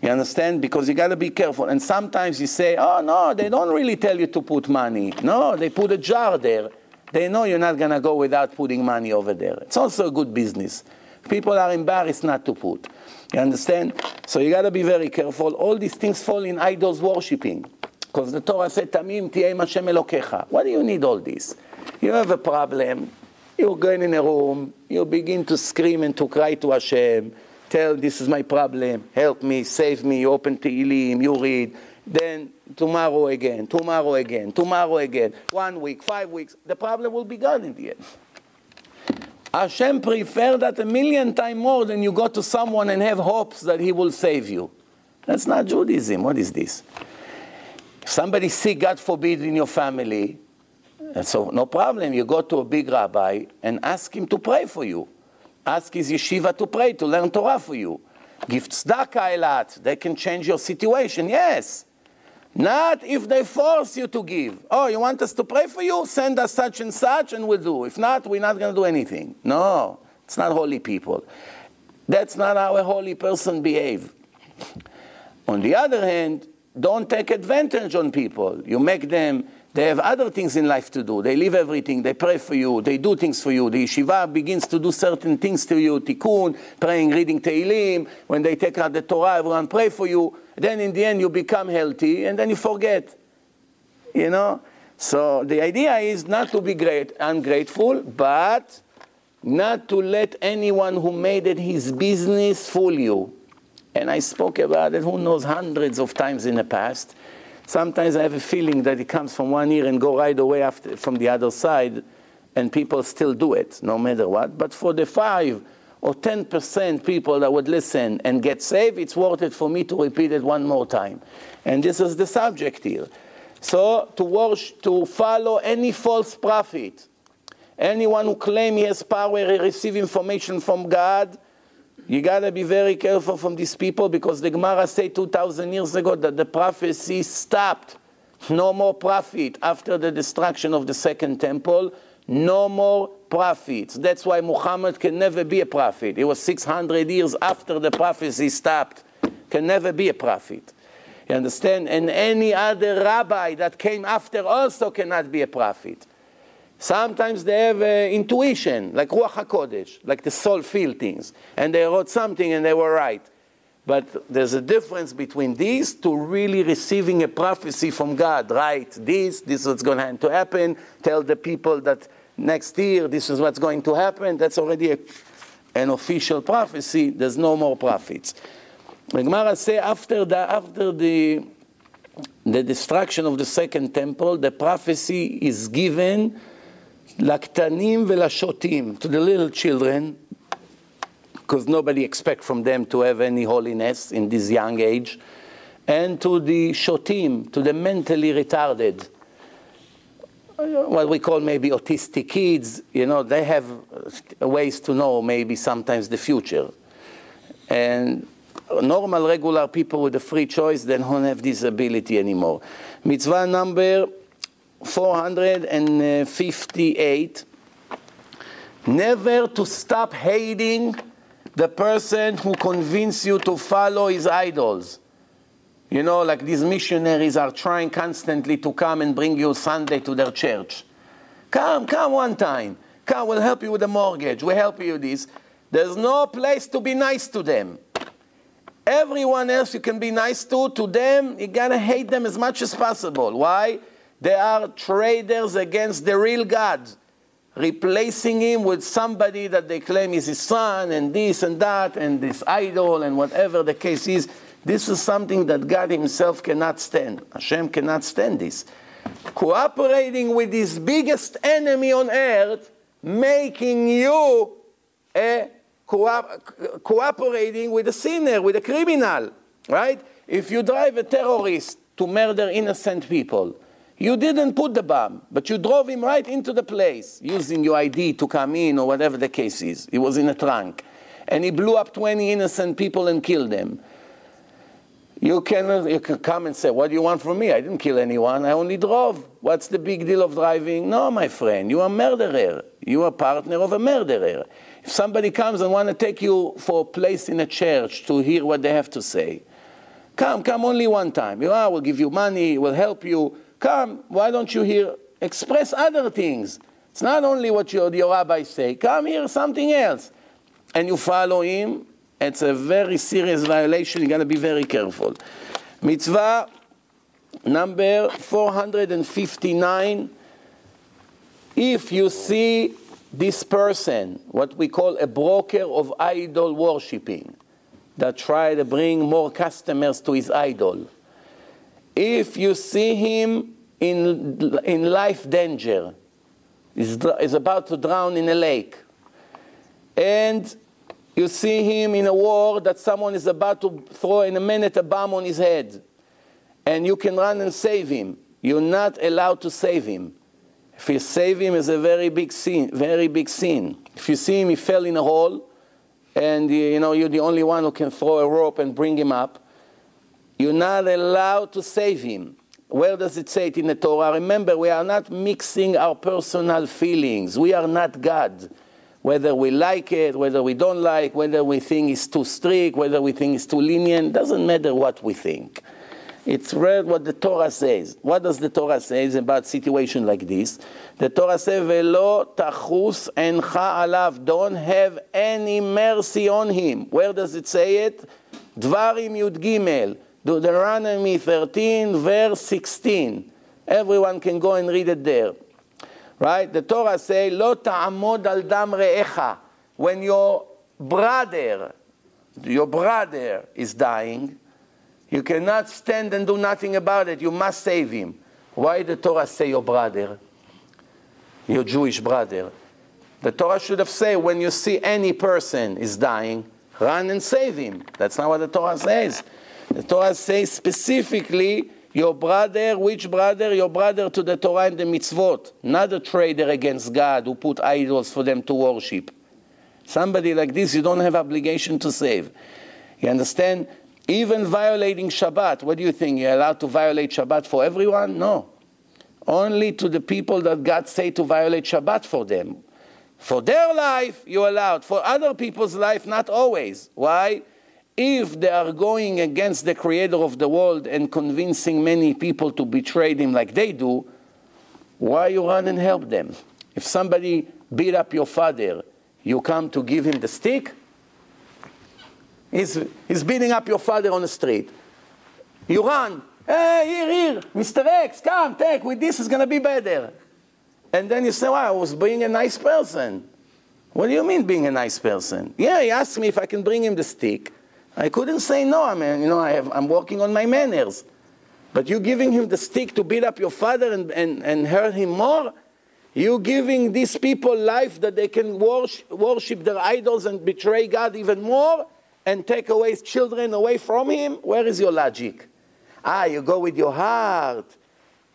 You understand? Because you got to be careful. And sometimes you say, oh, no, they don't really tell you to put money. No, they put a jar there. They know you're not going to go without putting money over there. It's also a good business. People are embarrassed not to put. You understand? So you got to be very careful. All these things fall in idols worshipping. Because the Torah said, Tamim tiyeh Hashem Elokecha. What do you need all this? You have a problem. You're going in a room, you begin to scream and to cry to Hashem, tell this is my problem, help me, save me, you open Tehillim, you read, then tomorrow again, tomorrow again, tomorrow again, 1 week, 5 weeks, the problem will be gone in the end. Hashem prefer that 1,000,000 times more than you go to someone and have hopes that he will save you. That's not Judaism. What is this? If somebody's sick, God forbid, in your family, and so no problem, you go to a big rabbi and ask him to pray for you. Ask his yeshiva to pray, to learn Torah for you. Give tzedakah a lot. They can change your situation, yes. Not if they force you to give. Oh, you want us to pray for you? Send us such and such and we'll do. If not, we're not going to do anything. No, it's not holy people. That's not how a holy person behave. On the other hand, don't take advantage on people. You make them, they have other things in life to do. They leave everything, they pray for you, they do things for you. The yeshiva begins to do certain things to you, tikkun, praying, reading Tehillim. When they take out the Torah, everyone pray for you. Then in the end you become healthy and then you forget. You know? So the idea is not to be ungrateful, but not to let anyone who made it his business fool you. And I spoke about it, who knows, hundreds of times in the past. Sometimes I have a feeling that it comes from one ear and go right away after, from the other side, and people still do it, no matter what. But for the 5 or 10% people that would listen and get saved, it's worth it for me to repeat it one more time. And this is the subject here. So to follow any false prophet, anyone who claims he has power, he receives information from God, you got to be very careful from these people, because the Gemara said 2,000 years ago that the prophecy stopped. No more prophet after the destruction of the second temple. No more prophets. That's why Muhammad can never be a prophet. It was 600 years after the prophecy stopped. Can never be a prophet. You understand? And any other rabbi that came after also cannot be a prophet. Sometimes they have intuition, like Ruach HaKodesh, like the soul feel things. And they wrote something and they were right. But there's a difference between these to really receiving a prophecy from God. Right, this is what's going to happen. Tell the people that next year this is what's going to happen. That's already an official prophecy. There's no more prophets. The Gemara say after the destruction of the second temple, the prophecy is given laktanim velashotim, to the little children, because nobody expects from them to have any holiness in this young age, and to the shotim, to the mentally retarded, what we call maybe autistic kids. They have ways to know maybe sometimes the future. And normal, regular people with a free choice, they don't have this ability anymore. Mitzvah number 458, never to stop hating the person who convinces you to follow his idols. Like these missionaries are trying constantly to come and bring you Sunday to their church. Come one time. Come, we'll help you with the mortgage. We'll help you with this. There's no place to be nice to them. Everyone else you can be nice to them, you gotta hate them as much as possible. Why? They are traders against the real God, replacing him with somebody that they claim is his son, and this and that, and this idol, and whatever the case is. This is something that God himself cannot stand. Hashem cannot stand this. Cooperating with his biggest enemy on earth, making you cooperating with a sinner, with a criminal, right? If you drive a terrorist to murder innocent people, you didn't put the bomb, but you drove him right into the place, using your ID to come in or whatever the case is. He was in a trunk. And he blew up 20 innocent people and killed them. You can come and say, what do you want from me? I didn't kill anyone, I only drove. What's the big deal of driving? No, my friend, you are a murderer. You are a partner of a murderer. If somebody comes and want to take you for a place in a church to hear what they have to say, come only one time. We'll give you money, we'll help you. Come, why don't you express other things? It's not only what your rabbi say. Come hear something else. And you follow him. It's a very serious violation. You got to be very careful. Mitzvah number 459. If you see this person, what we call a broker of idol worshipping, that try to bring more customers to his idol. If you see him in life danger, is about to drown in a lake, and you see him in a war that someone is about to throw in a minute a bomb on his head, and you can run and save him, you're not allowed to save him. If you save him, it's a very big sin, very big sin. If you see him, he fell in a hole, and you're the only one who can throw a rope and bring him up, you're not allowed to save him. Where does it say it in the Torah? Remember, we are not mixing our personal feelings. We are not God. Whether we like it, whether we don't like, whether we think it's too strict, whether we think it's too lenient, doesn't matter what we think. It's read what the Torah says. What does the Torah say about a situation like this? The Torah says, "Velo tachus encha alav." Don't have any mercy on him. Where does it say it? Dvarim Yud Gimel. Deuteronomy 13, verse 16. Everyone can go and read it there. Right? The Torah says, Lo ta'amod al dam re'echa. When your brother is dying, you cannot stand and do nothing about it. You must save him. Why the Torah say your brother? Your Jewish brother. The Torah should have said, when you see any person is dying, run and save him. That's not what the Torah says. The Torah says specifically, your brother, which brother? Your brother to the Torah and the mitzvot. Not a trader against God who put idols for them to worship. Somebody like this, you don't have obligation to save. You understand? Even violating Shabbat, what do you think? You're allowed to violate Shabbat for everyone? No. Only to the people that God say to violate Shabbat for them. For their life, you're allowed. For other people's life, not always. Why? If they are going against the creator of the world and convincing many people to betray him like they do, why you run and help them? If somebody beat up your father, you come to give him the stick? He's beating up your father on the street. You run. Hey, here, Mr. X, come, take, with this it's going to be better. And then you say, well, I was being a nice person. What do you mean being a nice person? Yeah, he asked me if I can bring him the stick. I couldn't say no. I mean, I'm working on my manners. But you giving him the stick to beat up your father and hurt him more? You giving these people life that they can worship their idols and betray God even more and take away his children away from him? Where is your logic? You go with your heart.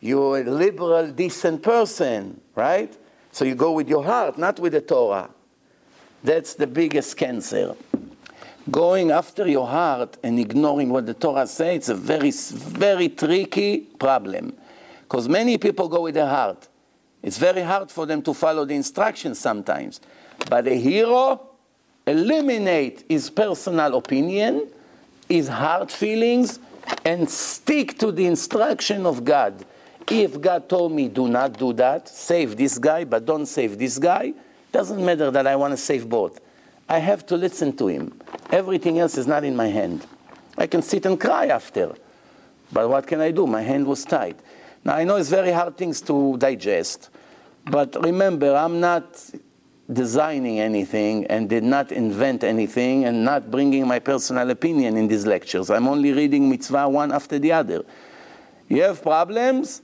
You're a liberal, decent person, right? So you go with your heart, not with the Torah. That's the biggest cancer. Going after your heart and ignoring what the Torah says, it's a very, very tricky problem. Because many people go with their heart. It's very hard for them to follow the instructions sometimes. But a hero eliminates his personal opinion, his heart feelings, and stick to the instruction of God. If God told me, do not do that, save this guy, but don't save this guy, doesn't matter that I want to save both. I have to listen to him. Everything else is not in my hand. I can sit and cry after. But what can I do? My hand was tied. Now, I know it's very hard things to digest. But remember, I'm not designing anything and did not invent anything and not bringing my personal opinion in these lectures. I'm only reading mitzvah one after the other. You have problems?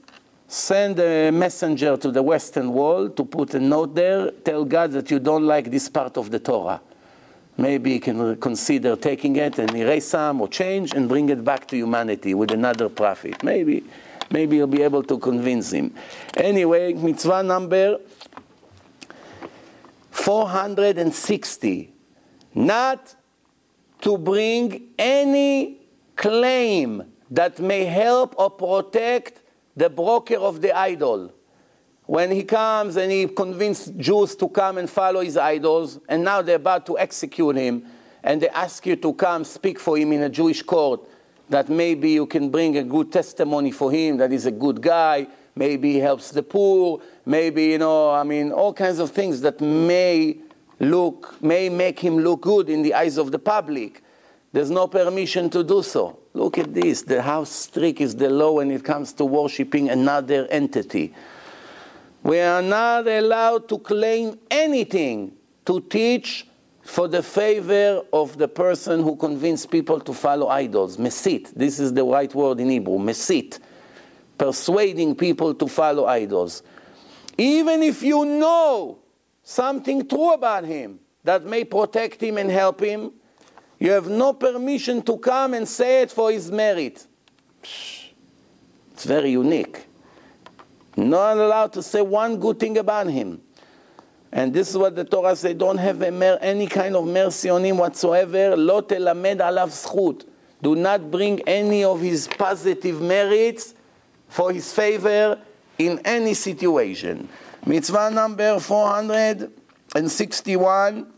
Send a messenger to the Western world to put a note there. Tell God that you don't like this part of the Torah. Maybe you can consider taking it and erase some or change and bring it back to humanity with another prophet. Maybe you'll be able to convince him. Anyway, mitzvah number 460. Not to bring any claim that may help or protect the broker of the idol. When he comes and he convinced Jews to come and follow his idols, and now they're about to execute him, and they ask you to come speak for him in a Jewish court, that maybe you can bring a good testimony for him, that he's a good guy, maybe he helps the poor, maybe, all kinds of things that may make him look good in the eyes of the public. There's no permission to do so. Look at this, how strict is the law when it comes to worshiping another entity. We are not allowed to claim anything to teach for the favor of the person who convinced people to follow idols. Mesit, this is the right word in Hebrew, mesit. Persuading people to follow idols. Even if you know something true about him that may protect him and help him, you have no permission to come and say it for his merit. It's very unique. Not allowed to say one good thing about him. And this is what the Torah says, don't have any kind of mercy on him whatsoever. Lo telamed alav zchut. Do not bring any of his positive merits for his favor in any situation. Mitzvah number 461.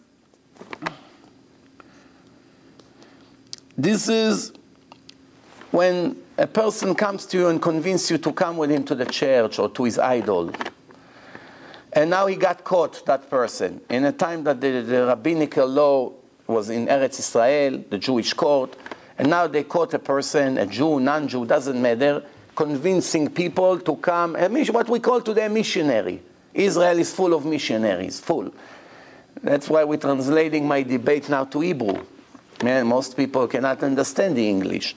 This is when a person comes to you and convinces you to come with him to the church or to his idol. And now he got caught, that person, in a time that the rabbinical law was in Eretz Israel, the Jewish court, and now they caught a person, a Jew, non-Jew, doesn't matter, convincing people to come, what we call today a missionary. Israel is full of missionaries, full. That's why we're translating my debate now to Hebrew. Man, most people cannot understand the English.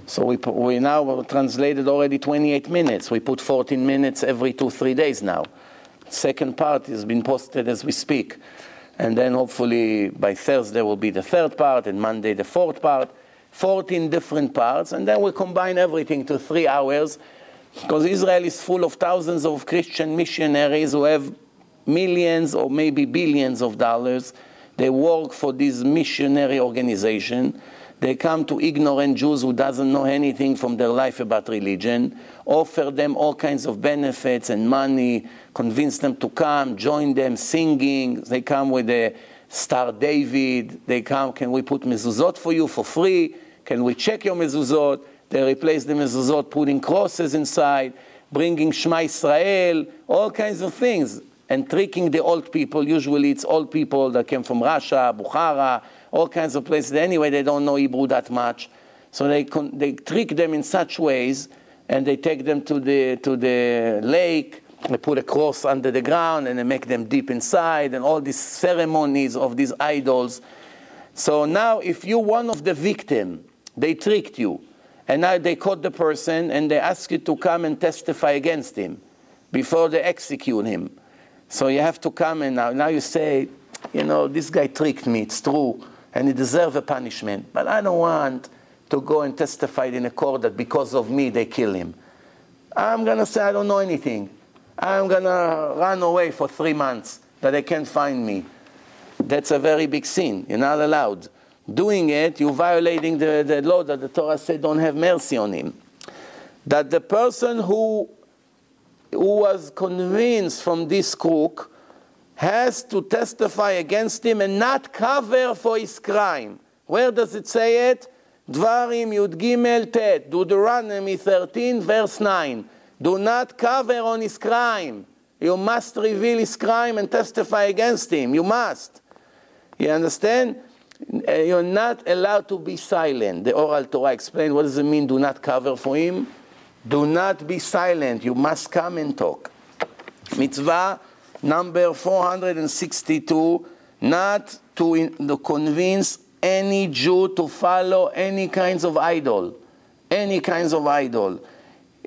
So we now translated already 28 minutes. We put 14 minutes every 2-3 days now. Second part has been posted as we speak. And then hopefully by Thursday will be the third part, and Monday the fourth part. 14 different parts, and then we combine everything to 3 hours, because Israel is full of thousands of Christian missionaries who have millions or maybe billions of dollars. They work for this missionary organization. They come to ignorant Jews who doesn't know anything from their life about religion, offer them all kinds of benefits and money, convince them to come, join them singing. They come with a Star David. They come, can we put mezuzot for you for free? Can we check your mezuzot? They replace the mezuzot, putting crosses inside, bringing Shema Israel, all kinds of things. and tricking the old people. Usually it's old people that came from Russia, Bukhara, all kinds of places. Anyway, they don't know Hebrew that much. So they trick them in such ways, and they take them to the lake, they put a cross under the ground, and they make them deep inside, and all these ceremonies of these idols. So now if you're one of the victims, they tricked you, and now they caught the person, and they ask you to come and testify against him before they execute him. So you have to come, and now you say, you know, this guy tricked me, it's true, and he deserves a punishment, but I don't want to go and testify in a court that because of me they kill him. I'm going to say I don't know anything. I'm going to run away for 3 months that they can't find me. That's a very big sin. You're not allowed. Doing it, you're violating the law that the Torah said don't have mercy on him. That the person who was convinced from this crook has to testify against him and not cover for his crime. Where does it say it? Dvarim Yud Gimel Tet, Deuteronomy 13, verse 9. Do not cover on his crime. You must reveal his crime and testify against him. You must. You understand? You're not allowed to be silent. The oral Torah explains what does it mean, do not cover for him. Do not be silent. You must come and talk. Mitzvah number 462, not to convince any Jew to follow any kinds of idol. Any kinds of idol.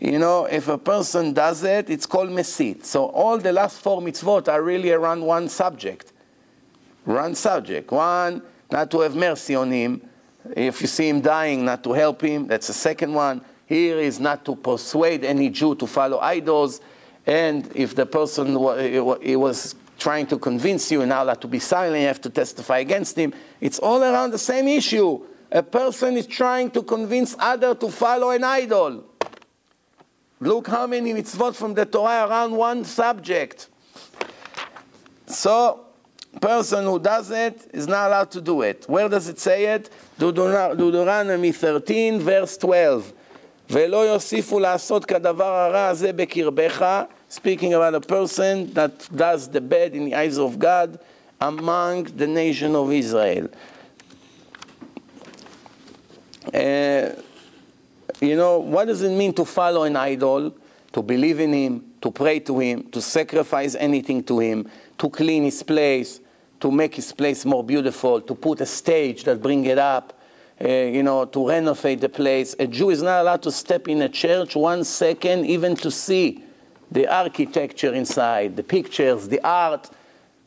You know, if a person does it, it's called mesit. So all the last 4 mitzvot are really around one subject. One subject. One, not to have mercy on him. If you see him dying, not to help him. That's the second one. Here is not to persuade any Jew to follow idols. And if the person he was trying to convince you, and Allah to be silent, you have to testify against him. It's all around the same issue. A person is trying to convince others to follow an idol. Look how many mitzvot from the Torah around one subject. So, person who does it is not allowed to do it. Where does it say it? Deuteronomy 13, verse 12. ולא יוסיפו לעשות כדבר הרע הזה בקרבך, speaking about a person that does the bad in the eyes of God among the nation of Israel. You know, what does it mean to follow an idol? To believe in him, to pray to him, to sacrifice anything to him, to clean his place, to make his place more beautiful, to put a stage that bring it up, you know, to renovate the place. A Jew is not allowed to step in a church 1 second even to see the architecture inside, the pictures, the art.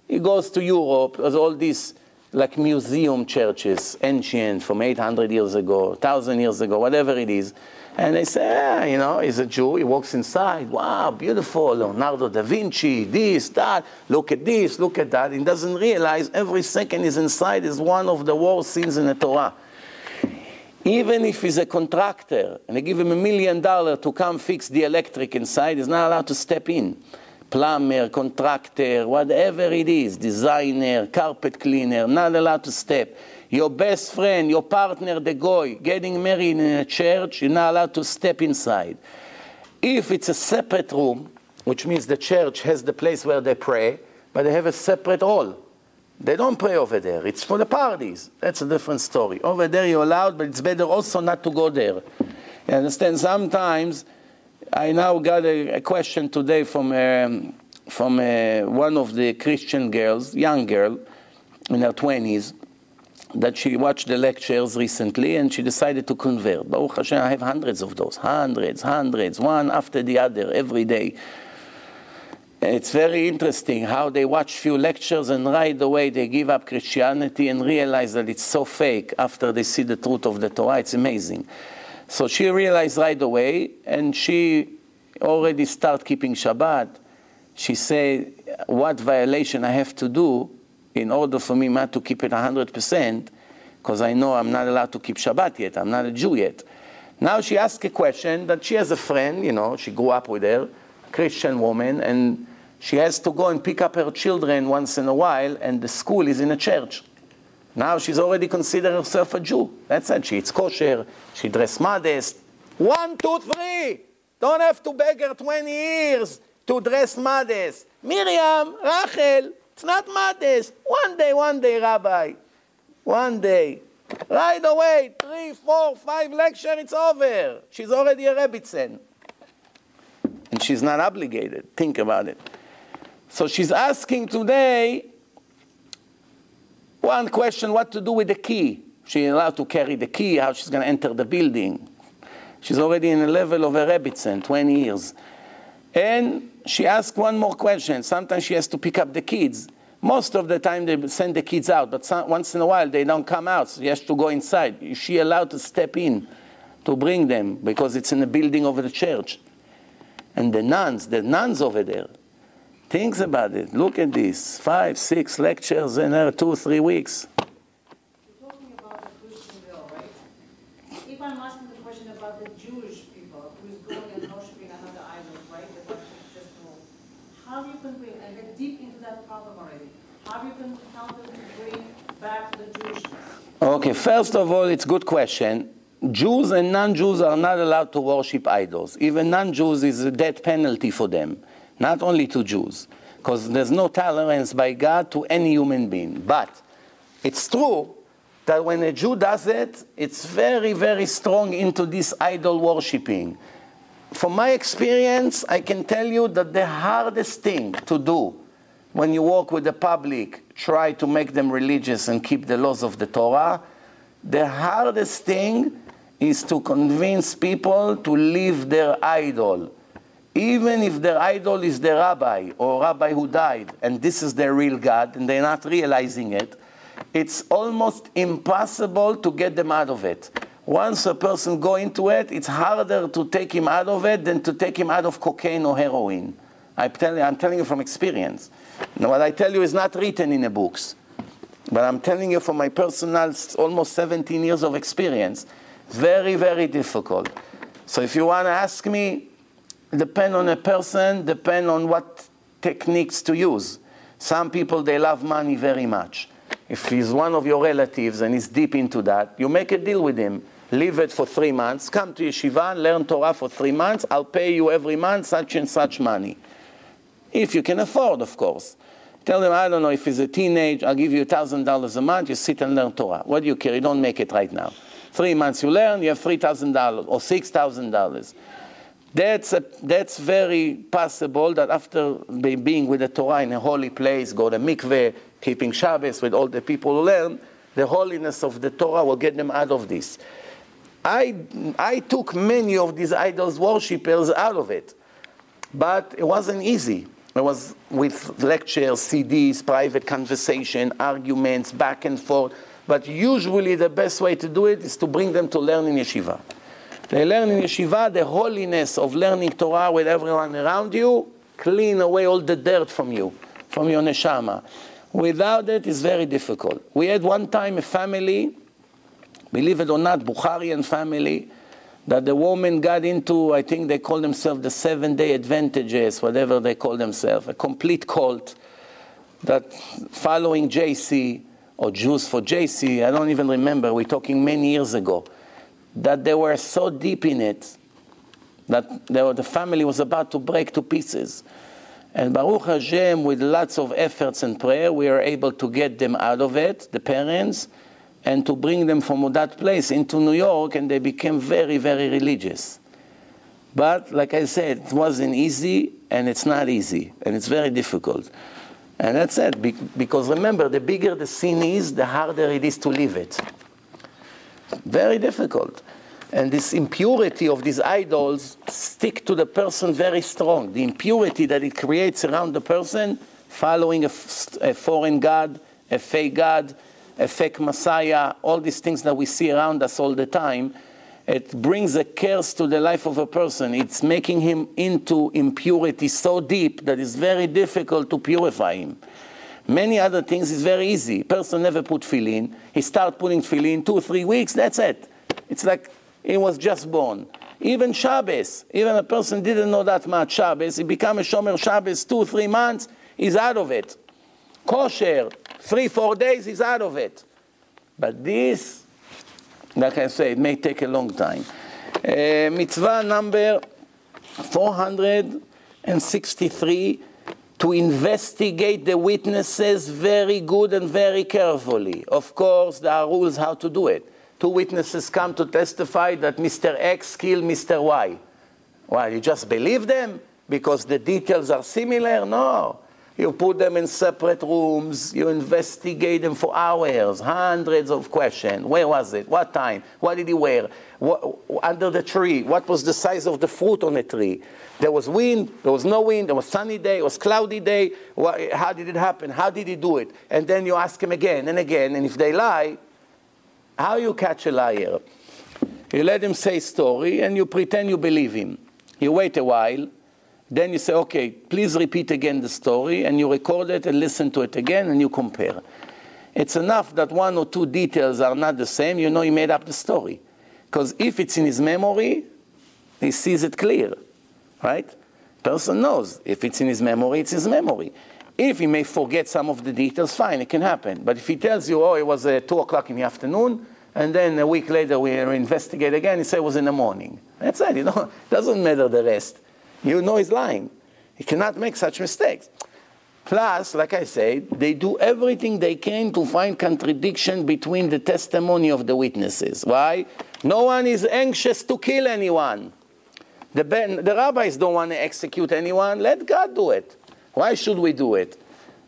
He goes to Europe, there's all these like museum churches, ancient, from 800 years ago, 1,000 years ago, whatever it is. And they say, you know, he's a Jew, he walks inside, wow, beautiful, Leonardo da Vinci, this, that, look at this, look at that. He doesn't realize every second he's inside is one of the worst sins in the Torah. Even if he's a contractor, and they give him $1 million to come fix the electric inside, he's not allowed to step in. Plumber, contractor, whatever it is, designer, carpet cleaner, not allowed to step. Your best friend, your partner, the goy, getting married in a church, you're not allowed to step inside. If it's a separate room, which means the church has the place where they pray, but they have a separate hall. They don't pray over there. It's for the parties. That's a different story. Over there you're allowed, but it's better also not to go there. You understand? Sometimes, I now got a question today from one of the Christian girls, young girl, in her 20s, that she watched the lectures recently and she decided to convert. Baruch Hashem, I have hundreds of those. Hundreds, one after the other, every day. It's very interesting how they watch few lectures and right away they give up Christianity and realize that it's so fake after they see the truth of the Torah. It's amazing. So she realized right away, and she already started keeping Shabbat. She said, what violation I have to do in order for me not to keep it 100%, because I know I'm not allowed to keep Shabbat yet. I'm not a Jew yet. Now she asked a question that she has a friend, you know, she grew up with her, a Christian woman, and she has to go and pick up her children once in a while, and the school is in a church. Now she's already considered herself a Jew. That's it. She eats kosher. She dress modest. 1, 2, 3. Don't have to beg her 20 years. to dress modest. Miriam, Rachel, it's not modest. One day, Rabbi. One day. Right away, 3, 4, 5 lectures, it's over. She's already a Rebbitzen. And she's not obligated. Think about it. So she's asking today one question, what to do with the key. She's allowed to carry the key, how she's going to enter the building. She's already in a level of a Rebbitzen, 20 years. And she asked one more question. Sometimes she has to pick up the kids. Most of the time they send the kids out, but once in a while they don't come out, so she has to go inside. Is she allowed to step in to bring them? Because it's in the building of the church. And the nuns over there, think about it. Look at this, 5, 6 lectures in 2, 3 weeks. You're talking about the Christian girl, right? If I'm asking the question about the Jewish people who's going and worshiping another idol, right? That just how you can bring and get deep into that problem already? How you can help them to bring back the Jewishness? Okay, first of all, it's a good question. Jews and non-Jews are not allowed to worship idols. Even non-Jews is a death penalty for them, not only to Jews, because there's no tolerance by God to any human being. But it's true that when a Jew does it, it's very, very strong into this idol worshipping. From my experience, I can tell you that the hardest thing to do when you work with the public, try to make them religious and keep the laws of the Torah, the hardest thing is to convince people to leave their idol. Even if their idol is the rabbi or rabbi who died, and this is their real God, and they're not realizing it, it's almost impossible to get them out of it. Once a person goes into it, it's harder to take him out of it than to take him out of cocaine or heroin. I'm telling you from experience. Now, what I tell you is not written in the books, but I'm telling you from my personal, almost 17 years of experience. Very, very difficult. So if you want to ask me, depend on a person, depend on what techniques to use. Some people, they love money very much. If he's one of your relatives and he's deep into that, you make a deal with him. Leave it for 3 months, come to yeshiva, learn Torah for 3 months, I'll pay you every month such and such money. If you can afford, of course. Tell them, I don't know, if he's a teenage, I'll give you $1,000 a month, you sit and learn Torah. What do you care? You don't make it right now. 3 months you learn, you have $3,000 or $6,000. That's very possible that after being with the Torah in a holy place, go to mikveh, keeping Shabbos with all the people who learn, the holiness of the Torah will get them out of this. I took many of these idols worshippers out of it, but it wasn't easy. It was with lectures, CDs, private conversation, arguments, back and forth. But usually the best way to do it is to bring them to learn in yeshiva. They learn in yeshiva the holiness of learning Torah with everyone around you, clean away all the dirt from you, from your neshama. Without it, it's very difficult. We had one time a family, believe it or not, Bukharian family, that the woman got into, I think they call themselves the 7-day Adventists, whatever they call themselves, a complete cult that following JC, or Jews for JC, I don't even remember, we're talking many years ago, that they were so deep in it that the family was about to break to pieces. And Baruch Hashem, with lots of efforts and prayer, we were able to get them out of it, the parents, and to bring them from that place into New York, and they became very, very religious. But, like I said, it wasn't easy, and it's not easy, and it's very difficult. And that's it, because remember, the bigger the sin is, the harder it is to leave it. Very difficult. And this impurity of these idols stick to the person very strong. The impurity that it creates around the person, following a foreign god, a fake Messiah, all these things that we see around us all the time, it brings a curse to the life of a person. It's making him into impurity so deep that it's very difficult to purify him. Many other things is very easy. Person never put tefillin. He start putting tefillin 2 or 3 weeks, that's it. It's like he was just born. Even Shabbos, even a person didn't know that much Shabbos, he become a Shomer Shabbos 2 or 3 months, he's out of it. Kosher, 3 or 4 days, he's out of it. But this, like I say, it may take a long time. Mitzvah number 400 and 63 to investigate the witnesses very good and very carefully. Of course, there are rules how to do it. 2 witnesses come to testify that Mr. X killed Mr. Y. Well, you just believe them because the details are similar? No. You put them in separate rooms, you investigate them for hours, hundreds of questions. Where was it? What time? What did he wear? Under the tree? What was the size of the fruit on the tree? There was wind, there was no wind, there was sunny day, it was cloudy day. How did it happen? How did he do it? And then you ask him again and again, and if they lie, how you catch a liar? You let him say story and you pretend you believe him. You wait a while, then you say, okay, please repeat again the story, and you record it and listen to it again and you compare. It's enough that 1 or 2 details are not the same, you know he made up the story. Because if it's in his memory, he sees it clear, right? Person knows. If it's in his memory, it's his memory. If he may forget some of the details, fine, it can happen. But if he tells you, oh, it was 2 o'clock in the afternoon, and then a week later we investigate again, he said it was in the morning. That's it, it doesn't matter the rest. You know he's lying. He cannot make such mistakes. Plus, like I said, they do everything they can to find contradiction between the testimony of the witnesses. Why? No one is anxious to kill anyone. The rabbis don't want to execute anyone. Let God do it. Why should we do it?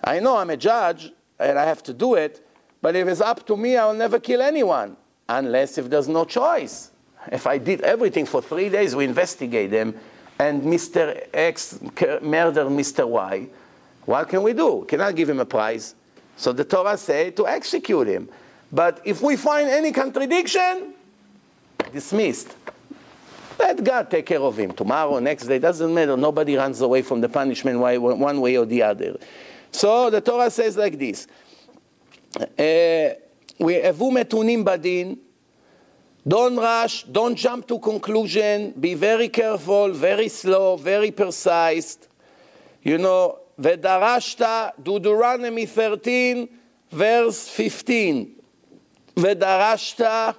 I know I'm a judge and I have to do it, but if it's up to me, I'll never kill anyone, unless if there's no choice. If I did everything for 3 days, we investigate them, and Mr. X murdered Mr. Y, what can we do? Cannot give him a prize. So the Torah says to execute him. But if we find any contradiction, dismissed. Let God take care of him. Tomorrow, next day, doesn't matter. Nobody runs away from the punishment one way or the other. So the Torah says like this. Evu metunim badin. Don't rush, don't jump to conclusion, be very careful, very slow, very precise. You know, Vedarashta, Deuteronomy 13, verse 15. Vedarashta,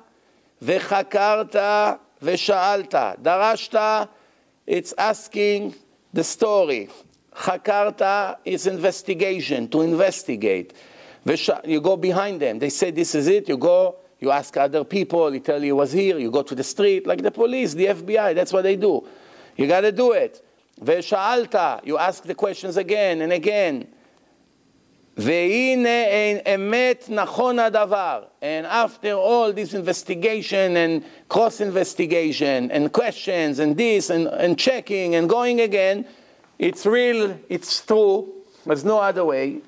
Vechakarta, Vesha'alta. Darashta, it's asking the story. Chakarta is investigation, to investigate. You go behind them. They say this is it, you go. You ask other people, he tell you he was here, you go to the street, like the police, the FBI, that's what they do. You got to do it. Ve'sha'alta, you ask the questions again and again. Ve'ine ein emet nachon hadavar. And after all this investigation and cross-investigation and questions and this and checking and going again, it's real, it's true, there's no other way.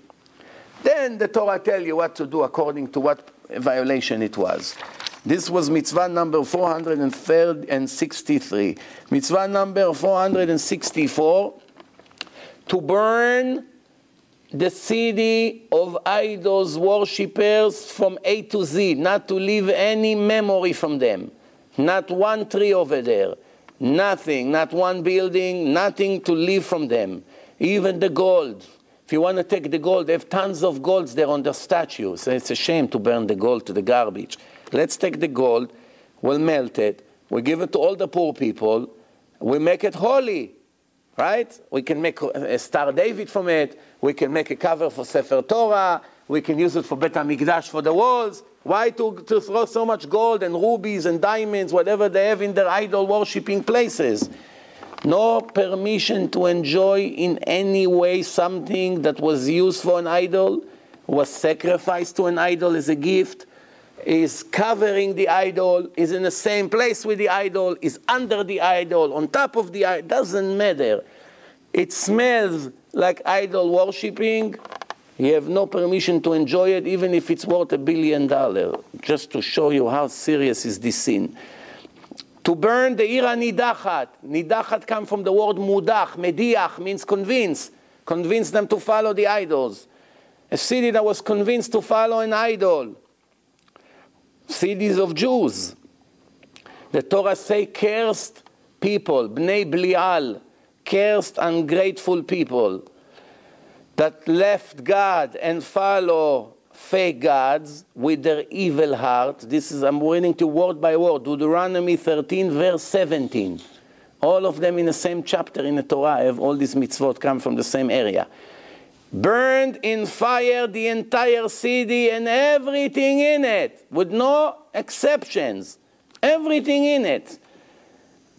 Then the Torah tell you what to do according to what violation it was. This was mitzvah number 463. Mitzvah number 464, to burn the city of idols worshippers from A to Z, not to leave any memory from them. Not one tree over there, nothing, not one building, nothing to leave from them. Even the gold. If you want to take the gold, they have tons of golds there on the statues. So it's a shame to burn the gold to the garbage. Let's take the gold, we'll melt it, we'll give it to all the poor people, we'll make it holy, right? We can make a Star David from it, we can make a cover for Sefer Torah, we can use it for Bet HaMikdash for the walls. Why to throw so much gold and rubies and diamonds, whatever they have in their idol worshipping places? No permission to enjoy in any way something that was used for an idol, was sacrificed to an idol as a gift, is covering the idol, is in the same place with the idol, is under the idol, on top of the idol, doesn't matter. It smells like idol worshipping. You have no permission to enjoy it, even if it's worth $1 billion, just to show you how serious is this sin. To burn the ira nidachat. Nidachat comes from the word mudach. Mediach means convince. Convince them to follow the idols. A city that was convinced to follow an idol. Cities of Jews. The Torah say cursed people, bnei Blial, cursed ungrateful people that left God and follow fake gods with their evil heart. This is, I'm reading to word by word, Deuteronomy 13, verse 17. All of them in the same chapter in the Torah have all these mitzvot come from the same area. Burned in fire the entire city and everything in it, with no exceptions. Everything in it.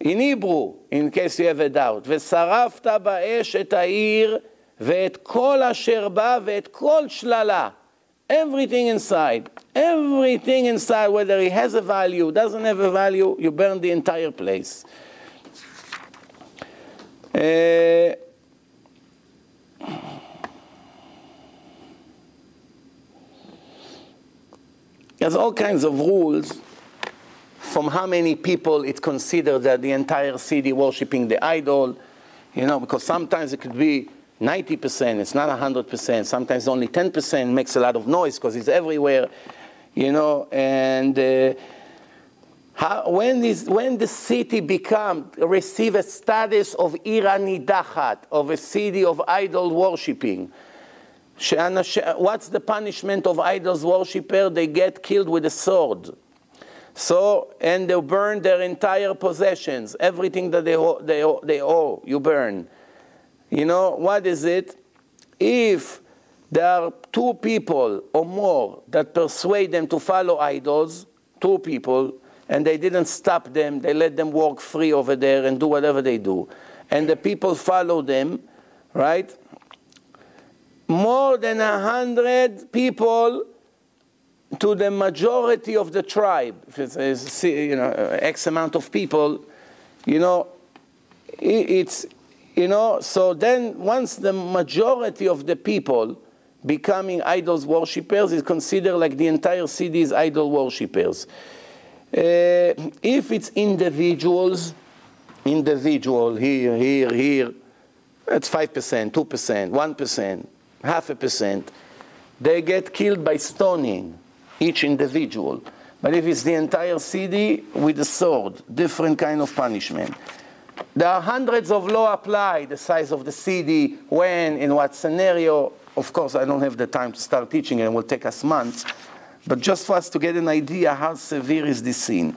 In Hebrew, in case you have a doubt. ושרפת באש את העיר ואת כל אשר בה ואת כל שללה. Everything inside. Everything inside, whether it has a value, doesn't have a value, you burn the entire place. There's all kinds of rules from how many people it's considered that the entire city worshiping the idol, you know, because sometimes it could be 90%, it's not 100%, sometimes only 10% makes a lot of noise because it's everywhere, you know, and when the city receive a status of Ira Nidachat, of a city of idol worshipping, what's the punishment of idols worshipper? They get killed with a sword. So, and they burn their entire possessions, everything that they owe, you burn. You know, what is it? If there are 2 people or more that persuade them to follow idols, 2 people, and they didn't stop them, they let them walk free over there and do whatever they do, and the people follow them, right? More than 100 people to the majority of the tribe, if it's you know, X amount of people, you know, it's, you know, so then once the majority of the people becoming idols worshippers is considered like the entire city is idol worshippers. If it's individuals, here, that's 5%, 2%, 1%, 0.5%. They get killed by stoning, each individual. But if it's the entire city, with a sword, different kind of punishment. There are hundreds of law applied, the size of the city, when, in what scenario. Of course, I don't have the time to start teaching, and it will take us months. But just for us to get an idea how severe is this sin.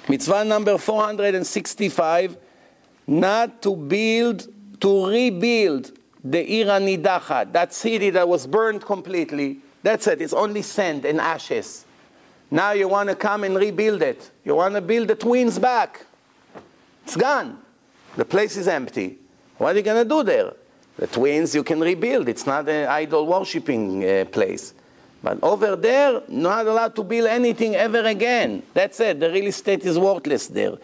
Mitzvah number 465, not to rebuild the Ira Nidachat, that city that was burned completely. That's it, it's only sand and ashes. Now you want to come and rebuild it. You want to build the twins back. It's gone. The place is empty. What are you going to do there? The twins you can rebuild. It's not an idol worshipping place. But over there, not allowed to build anything ever again. That's it. The real estate is worthless there.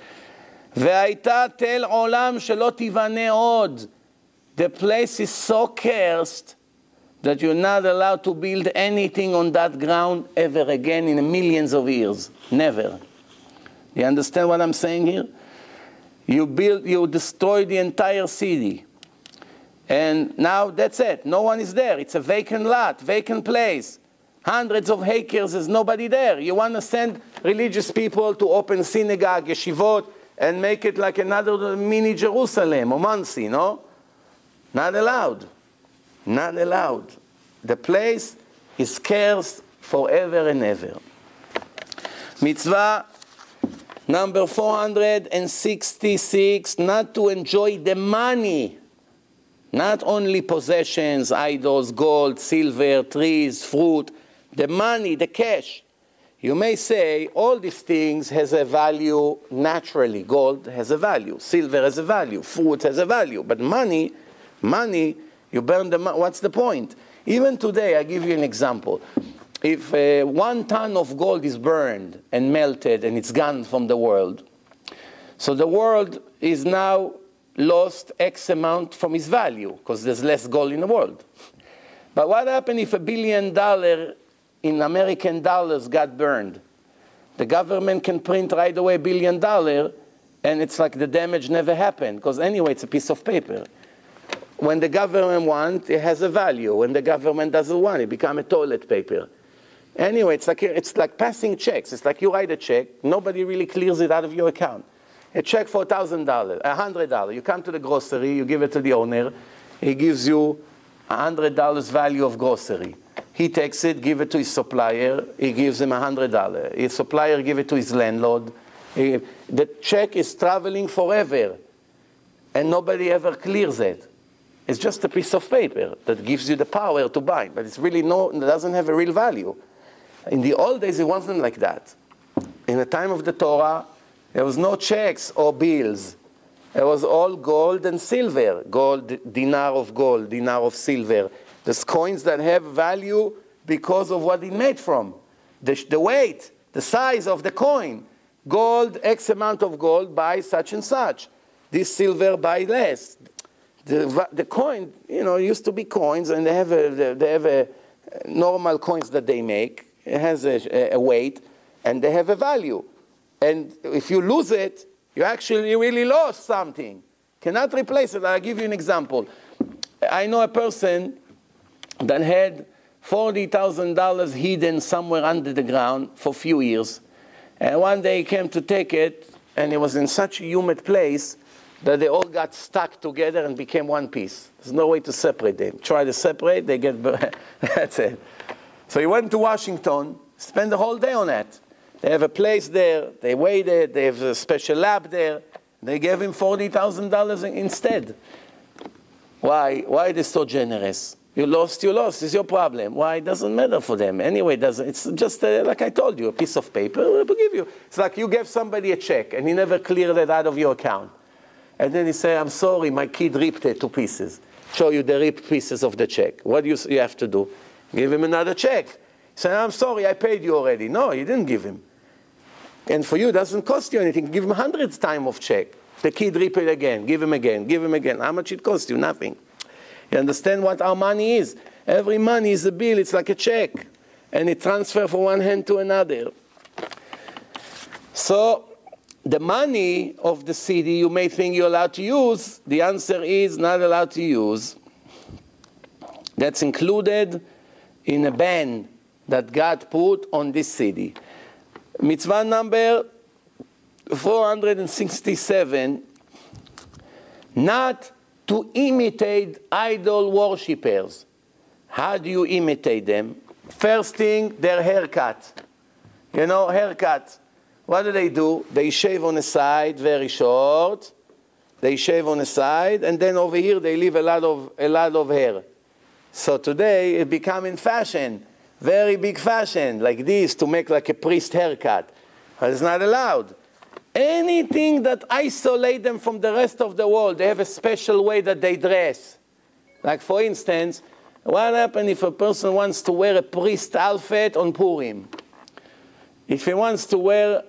והייתה תל עולם שלא תיבנה עוד. The place is so cursed that you're not allowed to build anything on that ground ever again in millions of years. Never. You understand what I'm saying here? You destroy the entire city. And now that's it. No one is there. It's a vacant lot, vacant place. Hundreds of acres, there's nobody there. You want to send religious people to open synagogue, yeshivot, and make it like another mini Jerusalem or Muncie, no? Not allowed. Not allowed. The place is cursed forever and ever. Mitzvah number 466, not to enjoy the money. Not only possessions, idols, gold, silver, trees, fruit, the money, the cash. You may say all these things has a value naturally. Gold has a value, silver has a value, fruit has a value. But money, you burn the money. What's the point? Even today, I give you an example. If 1 ton of gold is burned and melted and it's gone from the world, so the world is now lost X amount from its value because there's less gold in the world. But what happened if $1 billion in American dollars got burned? The government can print right away $1 billion and it's like the damage never happened because anyway it's a piece of paper. When the government wants, it has a value. When the government doesn't want, it becomes a toilet paper. Anyway, it's like passing checks. It's like you write a check, nobody really clears it out of your account. A check for $1,000, $100. You come to the grocery, you give it to the owner, he gives you $100 value of grocery. He takes it, give it to his supplier, he gives him $100. His supplier give it to his landlord, The check is traveling forever, and nobody ever clears it. It's just a piece of paper that gives you the power to buy, but it's really it doesn't have a real value. In the old days, it wasn't like that. In the time of the Torah, there was no checks or bills. It was all gold and silver. Gold, dinar of silver. There's coins that have value because of what it made from. The weight, the size of the coin. Gold, X amount of gold buys such and such. This silver buys less. The coin, used to be coins, and they have a normal coins that they make. It has a weight, and they have a value. And if you lose it, you actually really lost something. Cannot replace it. I'll give you an example. I know a person that had $40,000 hidden somewhere under the ground for a few years. And one day he came to take it, and it was in such a humid place that they all got stuck together and became one piece. There's no way to separate them. Try to separate, they get burned. That's it. So he went to Washington, spent the whole day on that. They have a place there, they waited, they have a special lab there. They gave him $40,000 instead. Why? Why are they so generous? You lost, it's your problem. Why? It doesn't matter for them. Anyway, it's just, like I told you, a piece of paper, we'll give you. It's like you gave somebody a check and he never cleared it out of your account. And then he say, I'm sorry, my kid ripped it to pieces. Show you the ripped pieces of the check. What do you have to do? Give him another check. He say, I'm sorry, I paid you already. No, you didn't give him. And for you, it doesn't cost you anything. Give him 100 times of check. The kid rip it again. Give him again. Give him again. How much it costs you? Nothing. You understand what our money is? Every money is a bill. It's like a check. And it transfers from one hand to another. So the money of the city you may think you're allowed to use. The answer is not allowed to use. That's included in a ban that God put on this city. Mitzvah number 467, not to imitate idol worshippers. How do you imitate them? First thing, their haircut. Haircut. What do? They shave on the side, very short. They shave on the side, and then over here they leave a lot of hair. So today it became in fashion, very big fashion, like this, to make like a priest haircut. But it's not allowed. Anything that isolates them from the rest of the world, they have a special way that they dress. Like for instance, what happens if a person wants to wear a priest outfit on Purim? If he wants to wear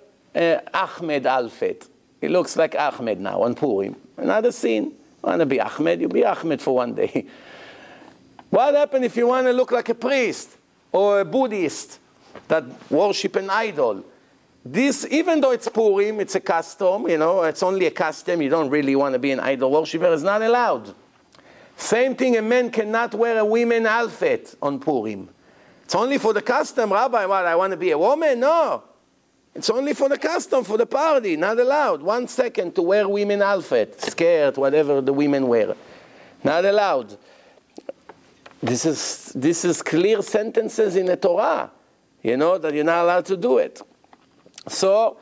Ahmed outfit, he looks like Ahmed now on Purim. Another sin. Want to be Ahmed? You be Ahmed for one day. What happens if you want to look like a priest or a Buddhist that worship an idol? This, even though it's Purim, it's a custom, it's only a custom, you don't really want to be an idol worshiper, it's not allowed. Same thing, a man cannot wear a women's outfit on Purim. It's only for the custom. Rabbi, what, I want to be a woman? No. It's only for the custom, for the party, not allowed. 1 second to wear women's outfit, skirt, whatever the women wear. Not allowed. This is clear sentences in the Torah, that you're not allowed to do it. So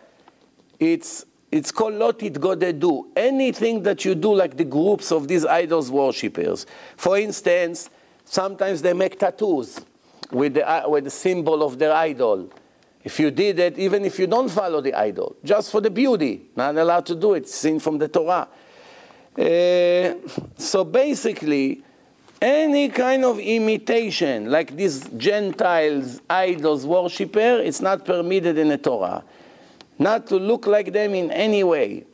it's called lo titgodedu. Anything that you do, like the groups of these idols worshippers. For instance, sometimes they make tattoos with the symbol of their idol. If you did it, even if you don't follow the idol, just for the beauty, not allowed to do it, seen from the Torah. So basically, any kind of imitation, like these Gentiles, idols, worshipper, it's not permitted in the Torah. Not to look like them in any way.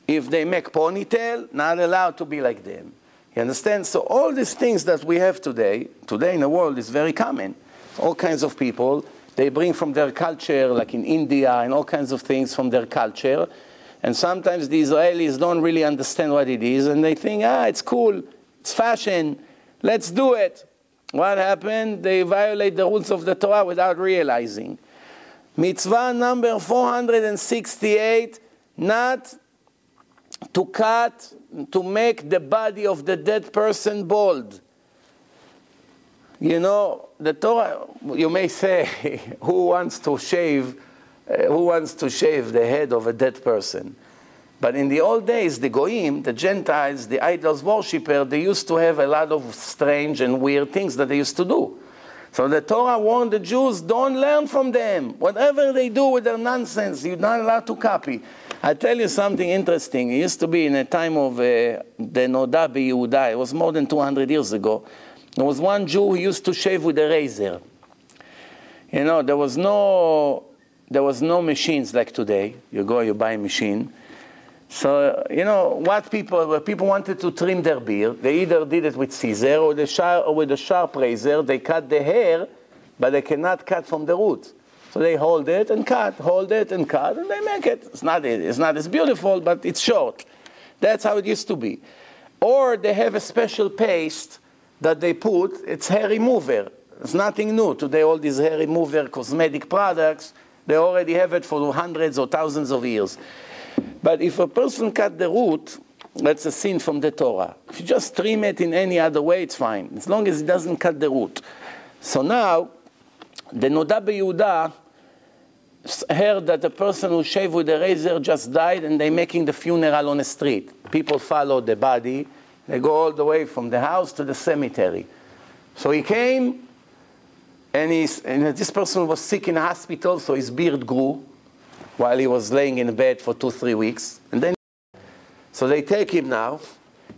If they make ponytail, not allowed to be like them. You understand? So all these things that we have today in the world is very common. All kinds of people, they bring from their culture, like in India, and all kinds of things from their culture. And sometimes the Israelis don't really understand what it is, and they think, it's cool, it's fashion, let's do it. What happened? They violate the rules of the Torah without realizing. Mitzvah number 468, not to cut, to make the body of the dead person bald. The Torah, you may say, who wants to shave Who wants to shave the head of a dead person? But in the old days, the Goyim, the Gentiles, the idols worshippers, they used to have a lot of strange and weird things that they used to do. So the Torah warned the Jews, don't learn from them. Whatever they do with their nonsense, you're not allowed to copy. I'll tell you something interesting. It used to be in a time of the Noda Yehuda. It was more than 200 years ago. There was one Jew who used to shave with a razor. You know, there was no machines like today. You go, you buy a machine. So, you know, what people wanted to trim their beard, they either did it with scissor or with a sharp razor. They cut the hair, but they cannot cut from the root. So they hold it and cut, and they make it. It's not as beautiful, but it's short. That's how it used to be. Or they have a special paste that they put, it's hair remover. It's nothing new. Today, all these hair remover cosmetic products, they already have it for hundreds or thousands of years. But if a person cut the root, that's a sin from the Torah. If you just trim it in any other way, it's fine, as long as it doesn't cut the root. So now, the Noda Yehuda heard that the person who shaved with a razor just died, and they're making the funeral on the street. People follow the body. They go all the way from the house to the cemetery. So he came, and this person was sick in a hospital, so his beard grew while he was laying in bed for 2-3 weeks. And then, so they take him now,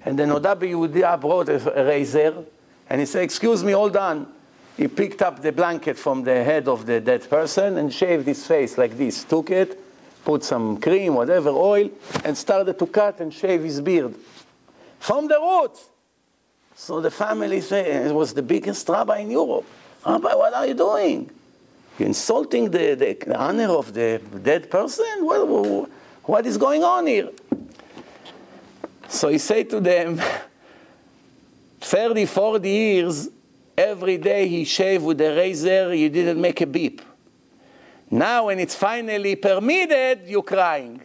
and then Noda Yehuda brought a razor, and he said, excuse me, hold on. He picked up the blanket from the head of the dead person and shaved his face like this. Took it, put some cream, whatever, oil, and started to cut and shave his beard from the roots. So the family said, it was the biggest rabbi in Europe. Rabbi, what are you doing? You're insulting the honor of the dead person? What is going on here? So he said to them, 30, 40 years, every day he shaved with a razor, he didn't make a beep. Now when it's finally permitted, you're crying.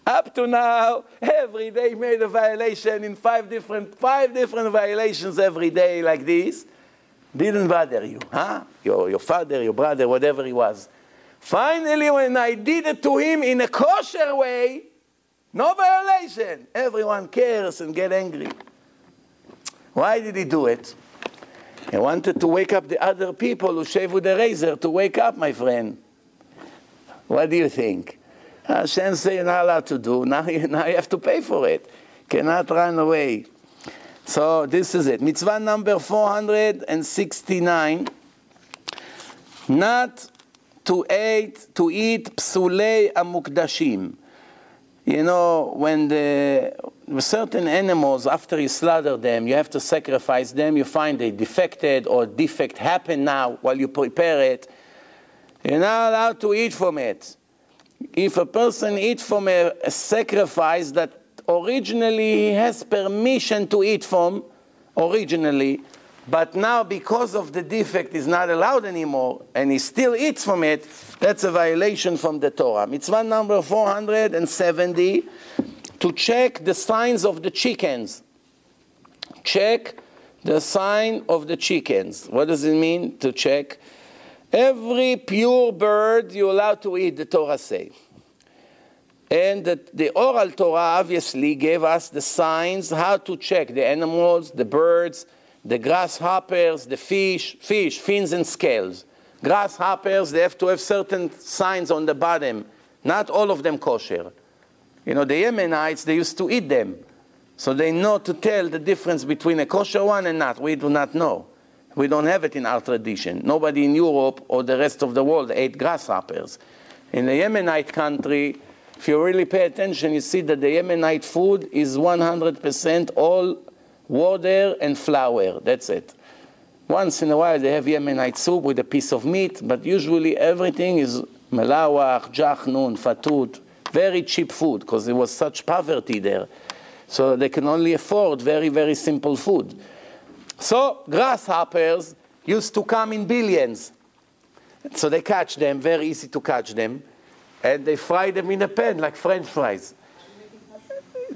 Up to now, every day he made a violation in five different violations every day like this. Didn't bother you, huh? Your father, your brother, whatever he was. Finally, when I did it to him in a kosher way, no violation. Everyone cares and get angry. Why did he do it? He wanted to wake up the other people who shave with a razor to wake up, my friend. What do you think? Hashem said you're not allowed to do. Now you have to pay for it. Cannot run away. So this is it. Mitzvah number 469. Not to eat psulei amukdashim. You know, when certain animals, after you slaughter them, you have to sacrifice them. You find they defected or defect happened now while you prepare it. You're not allowed to eat from it. If a person eats from a sacrifice that originally he has permission to eat from, originally, but now because of the defect is not allowed anymore, and he still eats from it, that's a violation from the Torah. Mitzvah number 470, to check the signs of the chickens. Check the sign of the chickens. What does it mean to check? Every pure bird you're allowed to eat, the Torah say. And the oral Torah obviously gave us the signs how to check the animals, the birds, the grasshoppers, the fish, fins and scales. Grasshoppers, they have to have certain signs on the bottom. Not all of them kosher. You know, the Yemenites, they used to eat them. So they know to tell the difference between a kosher one and not. We do not know. We don't have it in our tradition. Nobody in Europe or the rest of the world ate grasshoppers. In the Yemenite country, if you really pay attention, you see that the Yemenite food is 100% all water and flour. That's it. Once in a while they have Yemenite soup with a piece of meat, but usually everything is melawach, jachnun, fatut, very cheap food, because there was such poverty there. So they can only afford very, very simple food. So grasshoppers used to come in billions. So they catch them, very easy to catch them, and they fry them in a pan like French fries.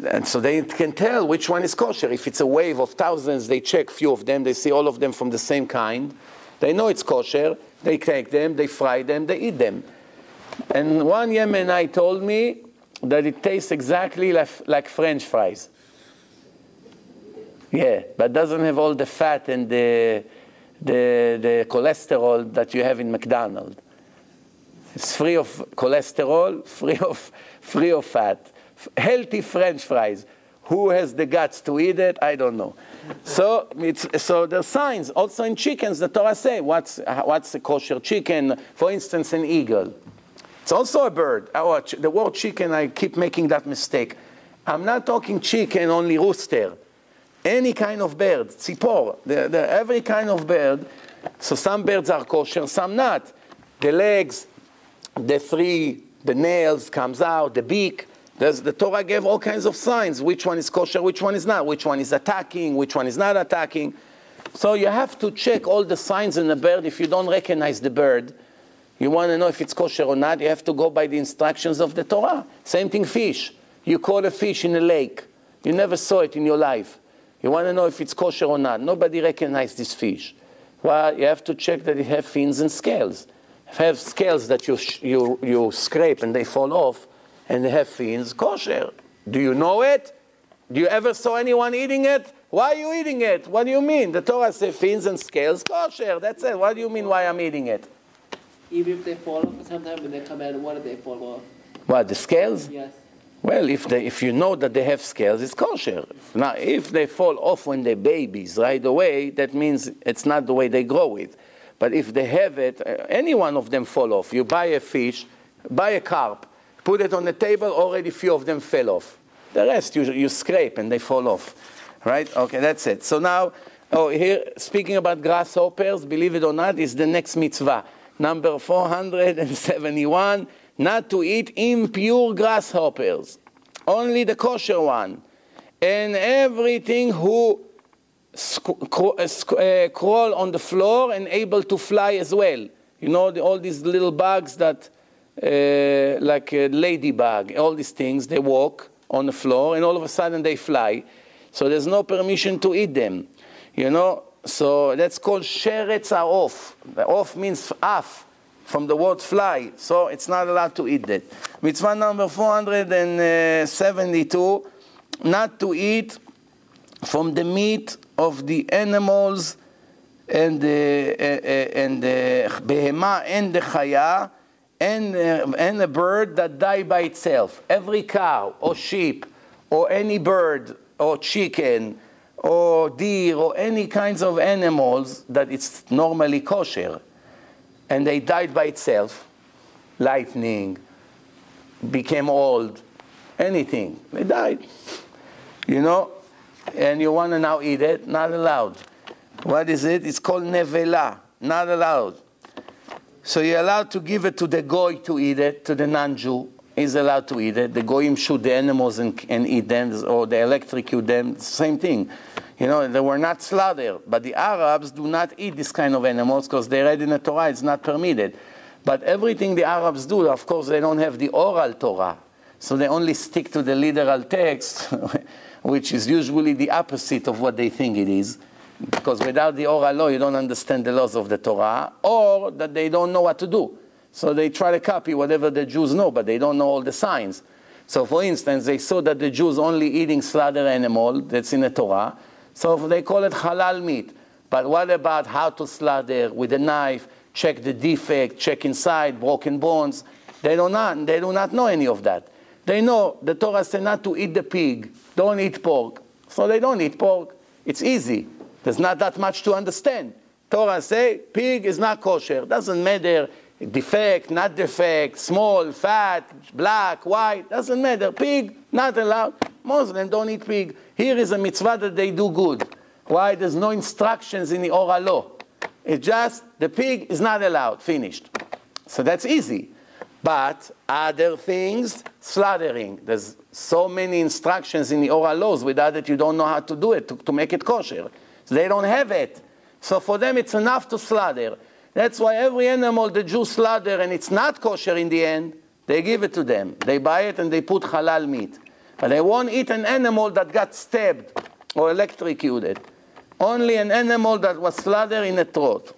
And so they can tell which one is kosher. If it's a wave of thousands, they check few of them, they see all of them from the same kind. They know it's kosher. They take them, they fry them, they eat them. And one Yemenite told me that it tastes exactly like French fries. Yeah, but doesn't have all the fat and the cholesterol that you have in McDonald's. It's free of cholesterol, free of fat. Healthy French fries. Who has the guts to eat it? I don't know. So there's signs. Also in chickens, the Torah say, what's a kosher chicken? For instance, an eagle. It's also a bird. The word chicken, I keep making that mistake. I'm not talking chicken, only rooster. Any kind of bird, tzipor, every kind of bird. So some birds are kosher, some not. The legs, the nails comes out, the beak. The Torah gave all kinds of signs. Which one is kosher, which one is not. Which one is attacking, which one is not attacking. So you have to check all the signs in the bird. If you don't recognize the bird, you want to know if it's kosher or not, you have to go by the instructions of the Torah. Same thing fish. You caught a fish in a lake. You never saw it in your life. You want to know if it's kosher or not. Nobody recognizes this fish. Well, you have to check that it has fins and scales. If it has scales that you scrape and they fall off, and they have fins, kosher. Do you know it? Do you ever saw anyone eating it? Why are you eating it? What do you mean? The Torah says fins and scales, kosher. That's it. What do you mean why I'm eating it? Even if they fall off, sometimes when they come out, what do they fall off? What, the scales? Yes. Well, if you know that they have scales, it's kosher. Now, if they fall off when they're babies right away, that means it's not the way they grow it. But if they have it, any one of them fall off. You buy a fish, buy a carp, put it on the table, already few of them fell off. The rest you scrape and they fall off. Right? Okay, that's it. So now, here, speaking about grasshoppers, believe it or not, is the next mitzvah. Number 471, not to eat impure grasshoppers. Only the kosher one. And everything who crawl on the floor and able to fly as well. You know, all these little bugs that, like a ladybug, all these things, they walk on the floor and all of a sudden they fly. So there's no permission to eat them. You know, so that's called sheretz ha'of. The off means af, from the word fly. So it's not allowed to eat that. Mitzvah number 472, not to eat from the meat of the animals and the behema and the chaya and a bird that die by itself. Every cow or sheep or any bird or chicken or deer or any kinds of animals that it's normally kosher and they died by itself, lightning, became old, anything, they died. You know, and you want to now eat it, not allowed. What is it? It's called nevela, not allowed. So you're allowed to give it to the goy to eat it, to the non-Jew. He's allowed to eat it. The goyim shoot the animals and eat them, or they electrocute them, same thing. You know, they were not slaughtered. But the Arabs do not eat this kind of animals because they read in the Torah it's not permitted. But everything the Arabs do, of course, they don't have the oral Torah. So they only stick to the literal text, which is usually the opposite of what they think it is. Because without the oral law, you don't understand the laws of the Torah, or that they don't know what to do. So they try to copy whatever the Jews know, but they don't know all the signs. So for instance, they saw that the Jews only eating slaughtered animal, that's in the Torah, so they call it halal meat. But what about how to slaughter with a knife, check the defect, check inside, broken bones? They do not know any of that. They know the Torah said not to eat the pig, don't eat pork. So they don't eat pork. It's easy. There's not that much to understand. Torah say pig is not kosher. Doesn't matter defect, not defect, small, fat, black, white. Doesn't matter. Pig, not allowed. Muslims don't eat pig. Here is a mitzvah that they do good. Why? There's no instructions in the oral law. It's just the pig is not allowed. Finished. So that's easy. But other things, slaughtering. There's so many instructions in the oral laws. Without it, you don't know how to do it, to make it kosher. So they don't have it. So for them, it's enough to slaughter. That's why every animal the Jews slaughter, and it's not kosher in the end, they give it to them. They buy it and they put halal meat. But they won't eat an animal that got stabbed or electrocuted. Only an animal that was slaughtered in the throat.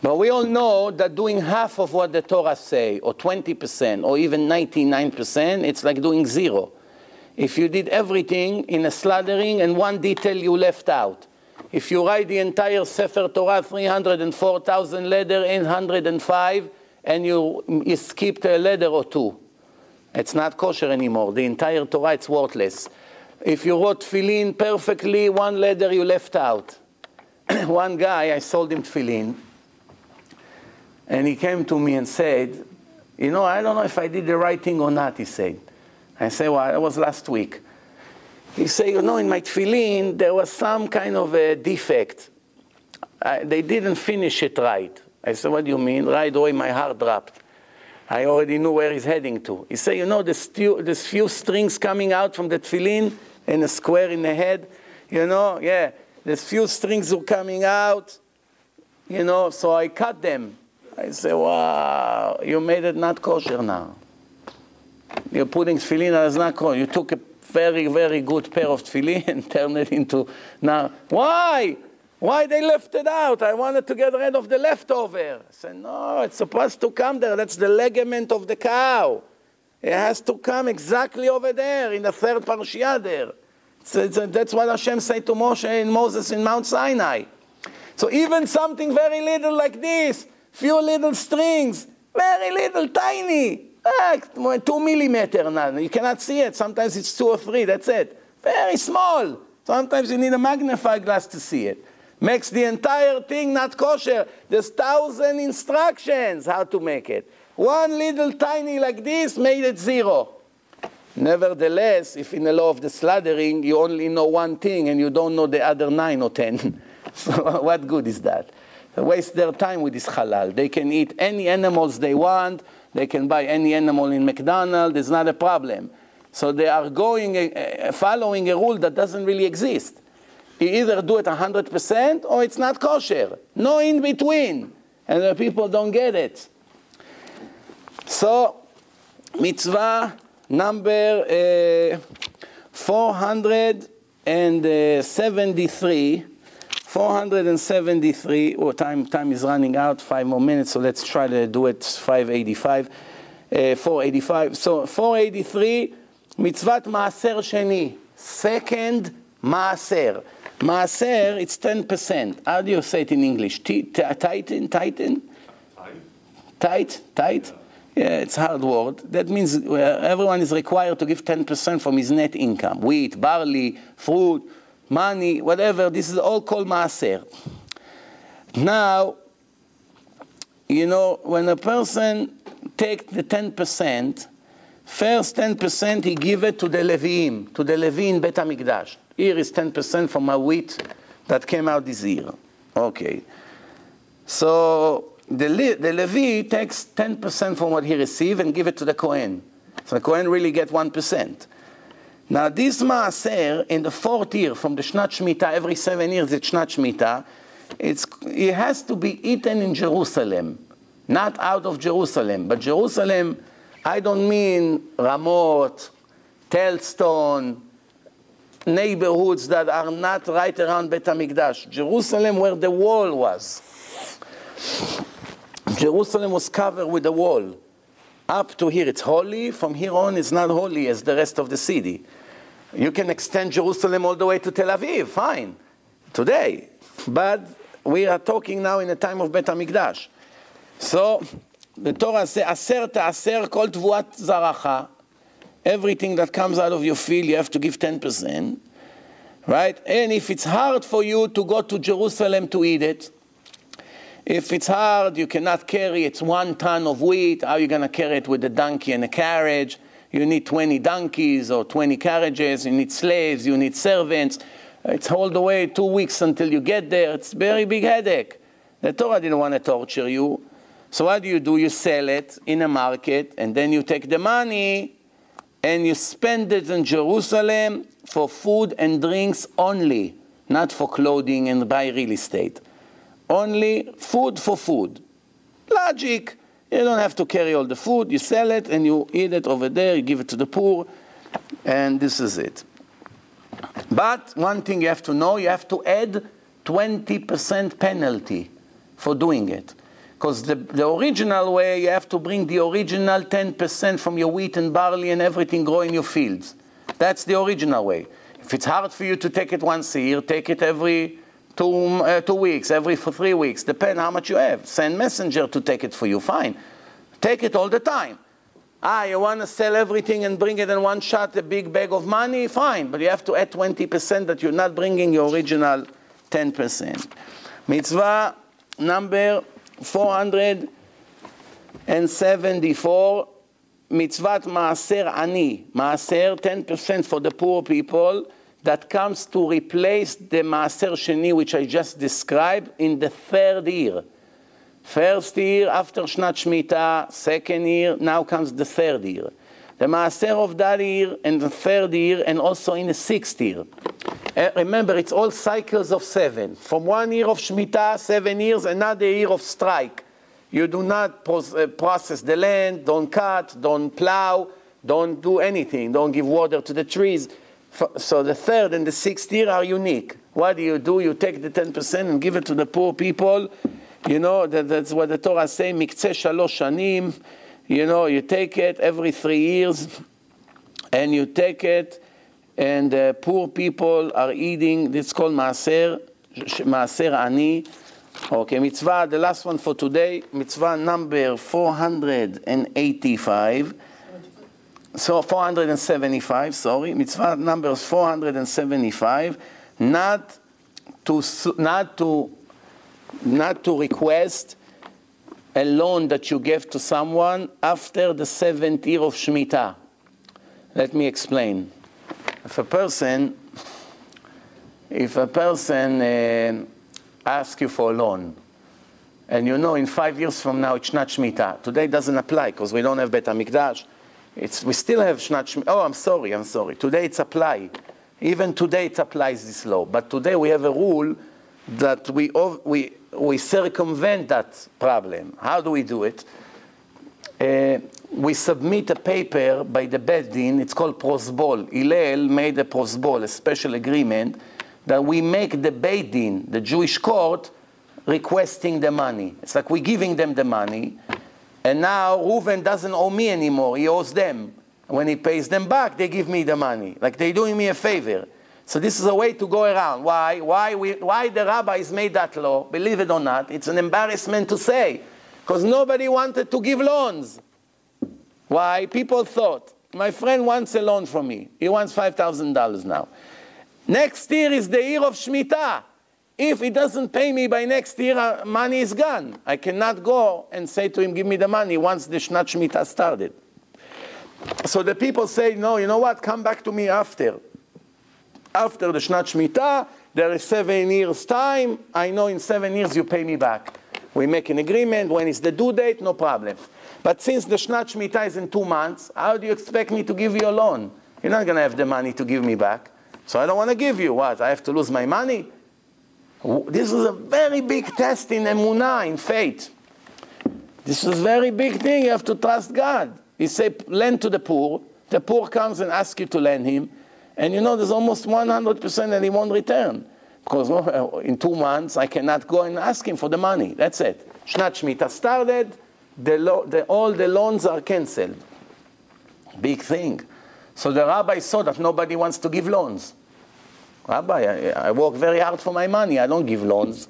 But we all know that doing half of what the Torah say, or 20%, or even 99%, it's like doing zero. If you did everything in a slaughtering and one detail you left out. If you write the entire Sefer Torah, 304,000 letter, 805, and you skipped a letter or two, it's not kosher anymore. The entire Torah, it's worthless. If you wrote tefillin perfectly, one letter you left out. One guy, I sold him tefillin, and he came to me and said, you know, I don't know if I did the right thing or not, he said. I said, well, that was last week. He said, you know, in my tefillin, there was some kind of a defect. They didn't finish it right. I said, what do you mean? Right away, my heart dropped. I already knew where he's heading to. He said, you know, there's few strings coming out from the tefillin and a square in the head. You know, yeah, there's few strings are coming out. You know, so I cut them. I said, wow, you made it not kosher now. You're putting tefillin as not kosher. You took a very, very good pair of tefillin and turned it into, now, why? Why they left it out? I wanted to get rid of the leftover. I said, no, it's supposed to come there. That's the ligament of the cow. It has to come exactly over there in the third parashiyah there. That's what Hashem said to Moshe and Moses in Mount Sinai. So even something very little like this, few little strings, very little, tiny, 2 millimeters now. You cannot see it. Sometimes it's 2 or 3, that's it. Very small. Sometimes you need a magnifying glass to see it. Makes the entire thing not kosher. There's 1,000 instructions how to make it. One little tiny like this made it 0. Nevertheless, if in the law of the slaughtering you only know one thing and you don't know the other 9 or 10, so what good is that? They waste their time with this halal. They can eat any animals they want. They can buy any animal in McDonald's. It's not a problem. So they are going, following a rule that doesn't really exist. You either do it 100% or it's not kosher. No in between. And the people don't get it. So, mitzvah number 473. 473. Oh, time is running out. 5 more minutes. So let's try to do it. 585. 485. So 483. Mitzvat maaser sheni. Second maaser. Maaser, it's 10%. How do you say it in English? Tighten? Tight? Yeah, it's a hard word. That means everyone is required to give 10% from his net income. Wheat, barley, fruit, money, whatever. This is all called maaser. Now, you know, when a person takes the 10%, first 10% he give it to the Leviim, to the Levi in Bet HaMikdash. Here is 10% from my wheat that came out this year. Okay. So the Levi takes 10% from what he received and give it to the Kohen. So the Kohen really get 1%. Now this maaser in the 4th year from the Shnat Shemitah, every 7 years it's Shnat Shemitah, it has to be eaten in Jerusalem, not out of Jerusalem. But Jerusalem, I don't mean Ramot, Telstone, neighborhoods that are not right around Bet HaMikdash. Jerusalem where the wall was. Jerusalem was covered with the wall. Up to here it's holy, from here on it's not holy as the rest of the city. You can extend Jerusalem all the way to Tel Aviv, fine, today. But we are talking now in the time of Bet HaMikdash. So the Torah says, Aser ta'aser kol tvuat zaracha. Everything that comes out of your field, you have to give 10%. Right? And if it's hard for you to go to Jerusalem to eat it, if it's hard, you cannot carry, it's 1 ton of wheat, how are you going to carry it with a donkey and a carriage? You need 20 donkeys or 20 carriages, you need slaves, you need servants. It's all the way 2 weeks until you get there. It's a very big headache. The Torah didn't want to torture you. So what do? You sell it in a market, and then you take the money and you spend it in Jerusalem for food and drinks only, not for clothing and buy real estate. Only food for food. Logic. You don't have to carry all the food. You sell it and you eat it over there. You give it to the poor. And this is it. But one thing you have to know, you have to add 20% penalty for doing it. Because the original way, you have to bring the original 10% from your wheat and barley and everything grow in your fields. That's the original way. If it's hard for you to take it once a year, take it every 2 weeks, every 3 weeks, depend how much you have. Send messenger to take it for you, fine. Take it all the time. You want to sell everything and bring it in one shot, a big bag of money, fine. But you have to add 20% that you're not bringing your original 10%. Mitzvah number 474, Mitzvat Maaser Ani. Maaser, 10% for the poor people, that comes to replace the Maaser Sheni, which I just described, in the 3rd year. First year after Shnat Shemitah, 2nd year, now comes the 3rd year. The Maaser of that year and the 3rd year, and also in the 6th year. Remember, it's all cycles of 7. From 1 year of Shemitah, 7 years, another year of strike. You do not process the land, don't cut, don't plow, don't do anything, don't give water to the trees. So the 3rd and the 6th year are unique. What do? You take the 10% and give it to the poor people. You know, that's what the Torah says, Miktzeh Shalosh Shanim. You know, you take it every 3 years, and you take it, and poor people are eating. It's called Maaser Ani. Okay, mitzvah, the last one for today, mitzvah number 485. So 475, sorry. Mitzvah number 475, not to request a loan that you gave to someone after the 7th year of Shemitah. Let me explain. If a person asks you for a loan, and you know in 5 years from now it's not Shemitah, today it doesn't apply because we don't have Bet HaMikdash. We still have Shnat Shemitah. Oh, I'm sorry. Today it's applied. Even today it applies this law. But today we have a rule that we circumvent that problem. How do we do it? We submit a paper by the Beit Din. It's called prosbol. Hillel made a prosbol, a special agreement, that we make the Beit Din, the Jewish court, requesting the money. It's like we're giving them the money, and now Reuven doesn't owe me anymore. He owes them. When he pays them back, they give me the money. Like they're doing me a favor. So this is a way to go around. Why the rabbis made that law? Believe it or not, it's an embarrassment to say. Because nobody wanted to give loans. Why? People thought, my friend wants a loan from me. He wants $5,000 now. Next year is the year of Shemitah. If he doesn't pay me by next year, money is gone. I cannot go and say to him, give me the money once the Shnat Shemitah started. So the people say, no, you know what? Come back to me after. After the Shnat Shemitah, there is 7 years time. I know in 7 years you pay me back. We make an agreement. When is the due date? No problem. But since the Shnat Shemitah is in 2 months, how do you expect me to give you a loan? You're not going to have the money to give me back. So I don't want to give you. What? I have to lose my money? This is a very big test in emunah, in faith. This is a very big thing. You have to trust God. He said, lend to the poor. The poor comes and asks you to lend him. And you know, there's almost 100% that he won't return. Because in 2 months, I cannot go and ask him for the money. That's it. Shnat Shemitah started, all the loans are canceled. Big thing. So the rabbi saw that nobody wants to give loans. Rabbi, I work very hard for my money. I don't give loans.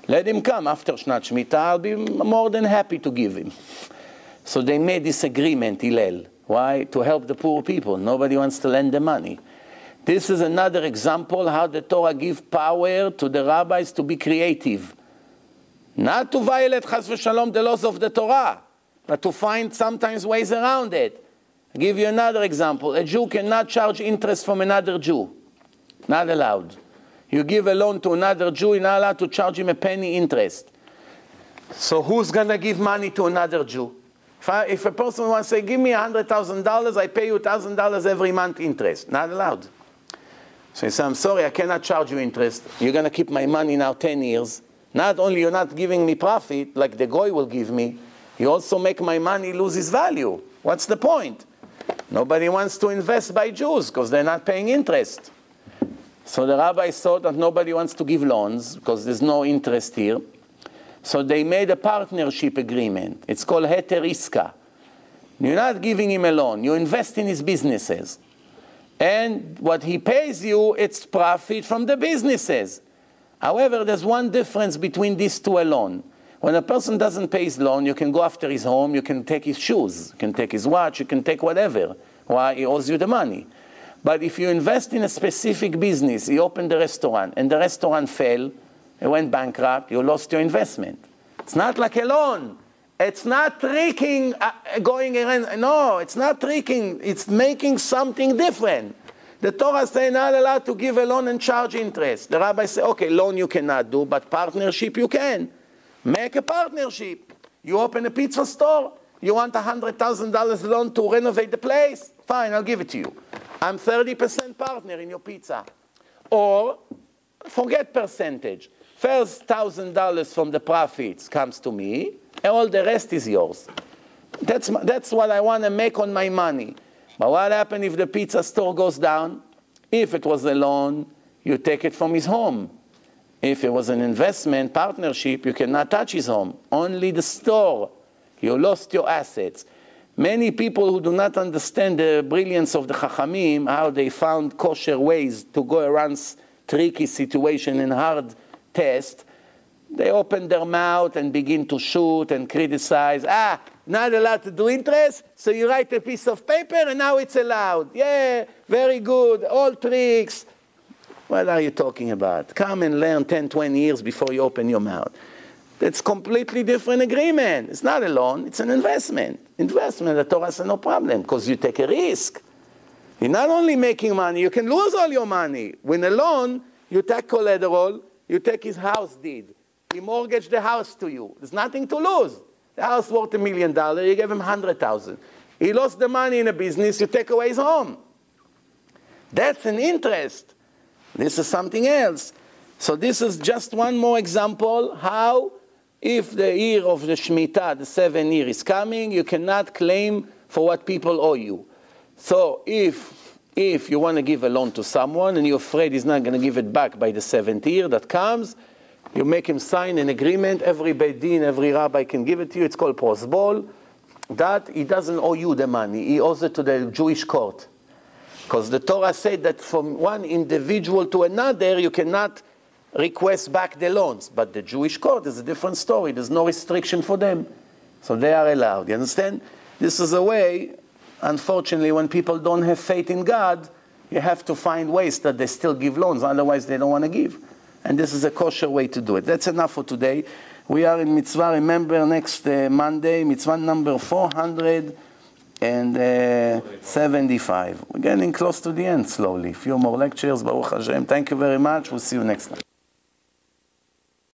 Let him come after Shnat Shemitah. I'll be more than happy to give him. So they made this agreement, Hillel. Why? To help the poor people. Nobody wants to lend the money. This is another example how the Torah gives power to the rabbis to be creative. Not to violate, chas v'shalom, the laws of the Torah, but to find sometimes ways around it. I'll give you another example. A Jew cannot charge interest from another Jew. Not allowed. You give a loan to another Jew, you're not allowed to charge him a penny interest. So who's going to give money to another Jew? If a person wants to say, give me $100,000, I pay you $1,000 every month interest. Not allowed. So he said, I'm sorry, I cannot charge you interest. You're going to keep my money now 10 years. Not only you're not giving me profit, like the goy will give me, you also make my money lose its value. What's the point? Nobody wants to invest by Jews because they're not paying interest. So the rabbi saw that nobody wants to give loans because there's no interest here. So they made a partnership agreement. It's called heter iska. You're not giving him a loan. You invest in his businesses. And what he pays you, it's profit from the businesses. However, there's one difference between these two alone. When a person doesn't pay his loan, you can go after his home, you can take his shoes, you can take his watch, you can take whatever. Why? He owes you the money. But if you invest in a specific business, you open the restaurant, and the restaurant fell, it went bankrupt, you lost your investment. It's not like a loan. It's not tricking, going around. No, it's not tricking. It's making something different. The Torah says not allowed to give a loan and charge interest. The Rabbi says, okay, loan you cannot do, but partnership you can. Make a partnership. You open a pizza store. You want $100,000 loan to renovate the place? Fine, I'll give it to you. I'm 30% partner in your pizza. Or, forget percentage. First $1,000 from the profits comes to me, and all the rest is yours. That's what I want to make on my money. But what happens if the pizza store goes down? If it was a loan, you take it from his home. If it was an investment partnership, you cannot touch his home. Only the store. You lost your assets. Many people who do not understand the brilliance of the Chachamim, how they found kosher ways to go around tricky situation and hard test, they open their mouth and begin to shoot and criticize. Not allowed to do interest, so you write a piece of paper and now it's allowed. Yeah, very good, all tricks. What are you talking about? Come and learn 10, 20 years before you open your mouth. It's completely different agreement. It's not a loan, it's an investment. Investment, the Torah says no problem, because you take a risk. You're not only making money, you can lose all your money. With a loan, you take collateral, you take his house deed. He mortgaged the house to you. There's nothing to lose. The house worth $1 million, you give him $100,000. He lost the money in a business, you take away his home. That's an interest. This is something else. So this is just one more example how if the year of the Shemitah, the 7th year is coming, you cannot claim for what people owe you. So if you want to give a loan to someone and you're afraid he's not going to give it back by the 7th year that comes, you make him sign an agreement. Every Beit Din, every rabbi can give it to you. It's called prosbol. That he doesn't owe you the money. He owes it to the Jewish court. Because the Torah said that from one individual to another, you cannot request back the loans. But the Jewish court is a different story. There's no restriction for them. So they are allowed. You understand? This is a way, unfortunately, when people don't have faith in God, you have to find ways that they still give loans. Otherwise, they don't want to give. And this is a kosher way to do it. That's enough for today. We are in mitzvah, remember, next Monday, mitzvah number 475. We're getting close to the end slowly. A few more lectures, Baruch Hashem. Thank you very much. We'll see you next time.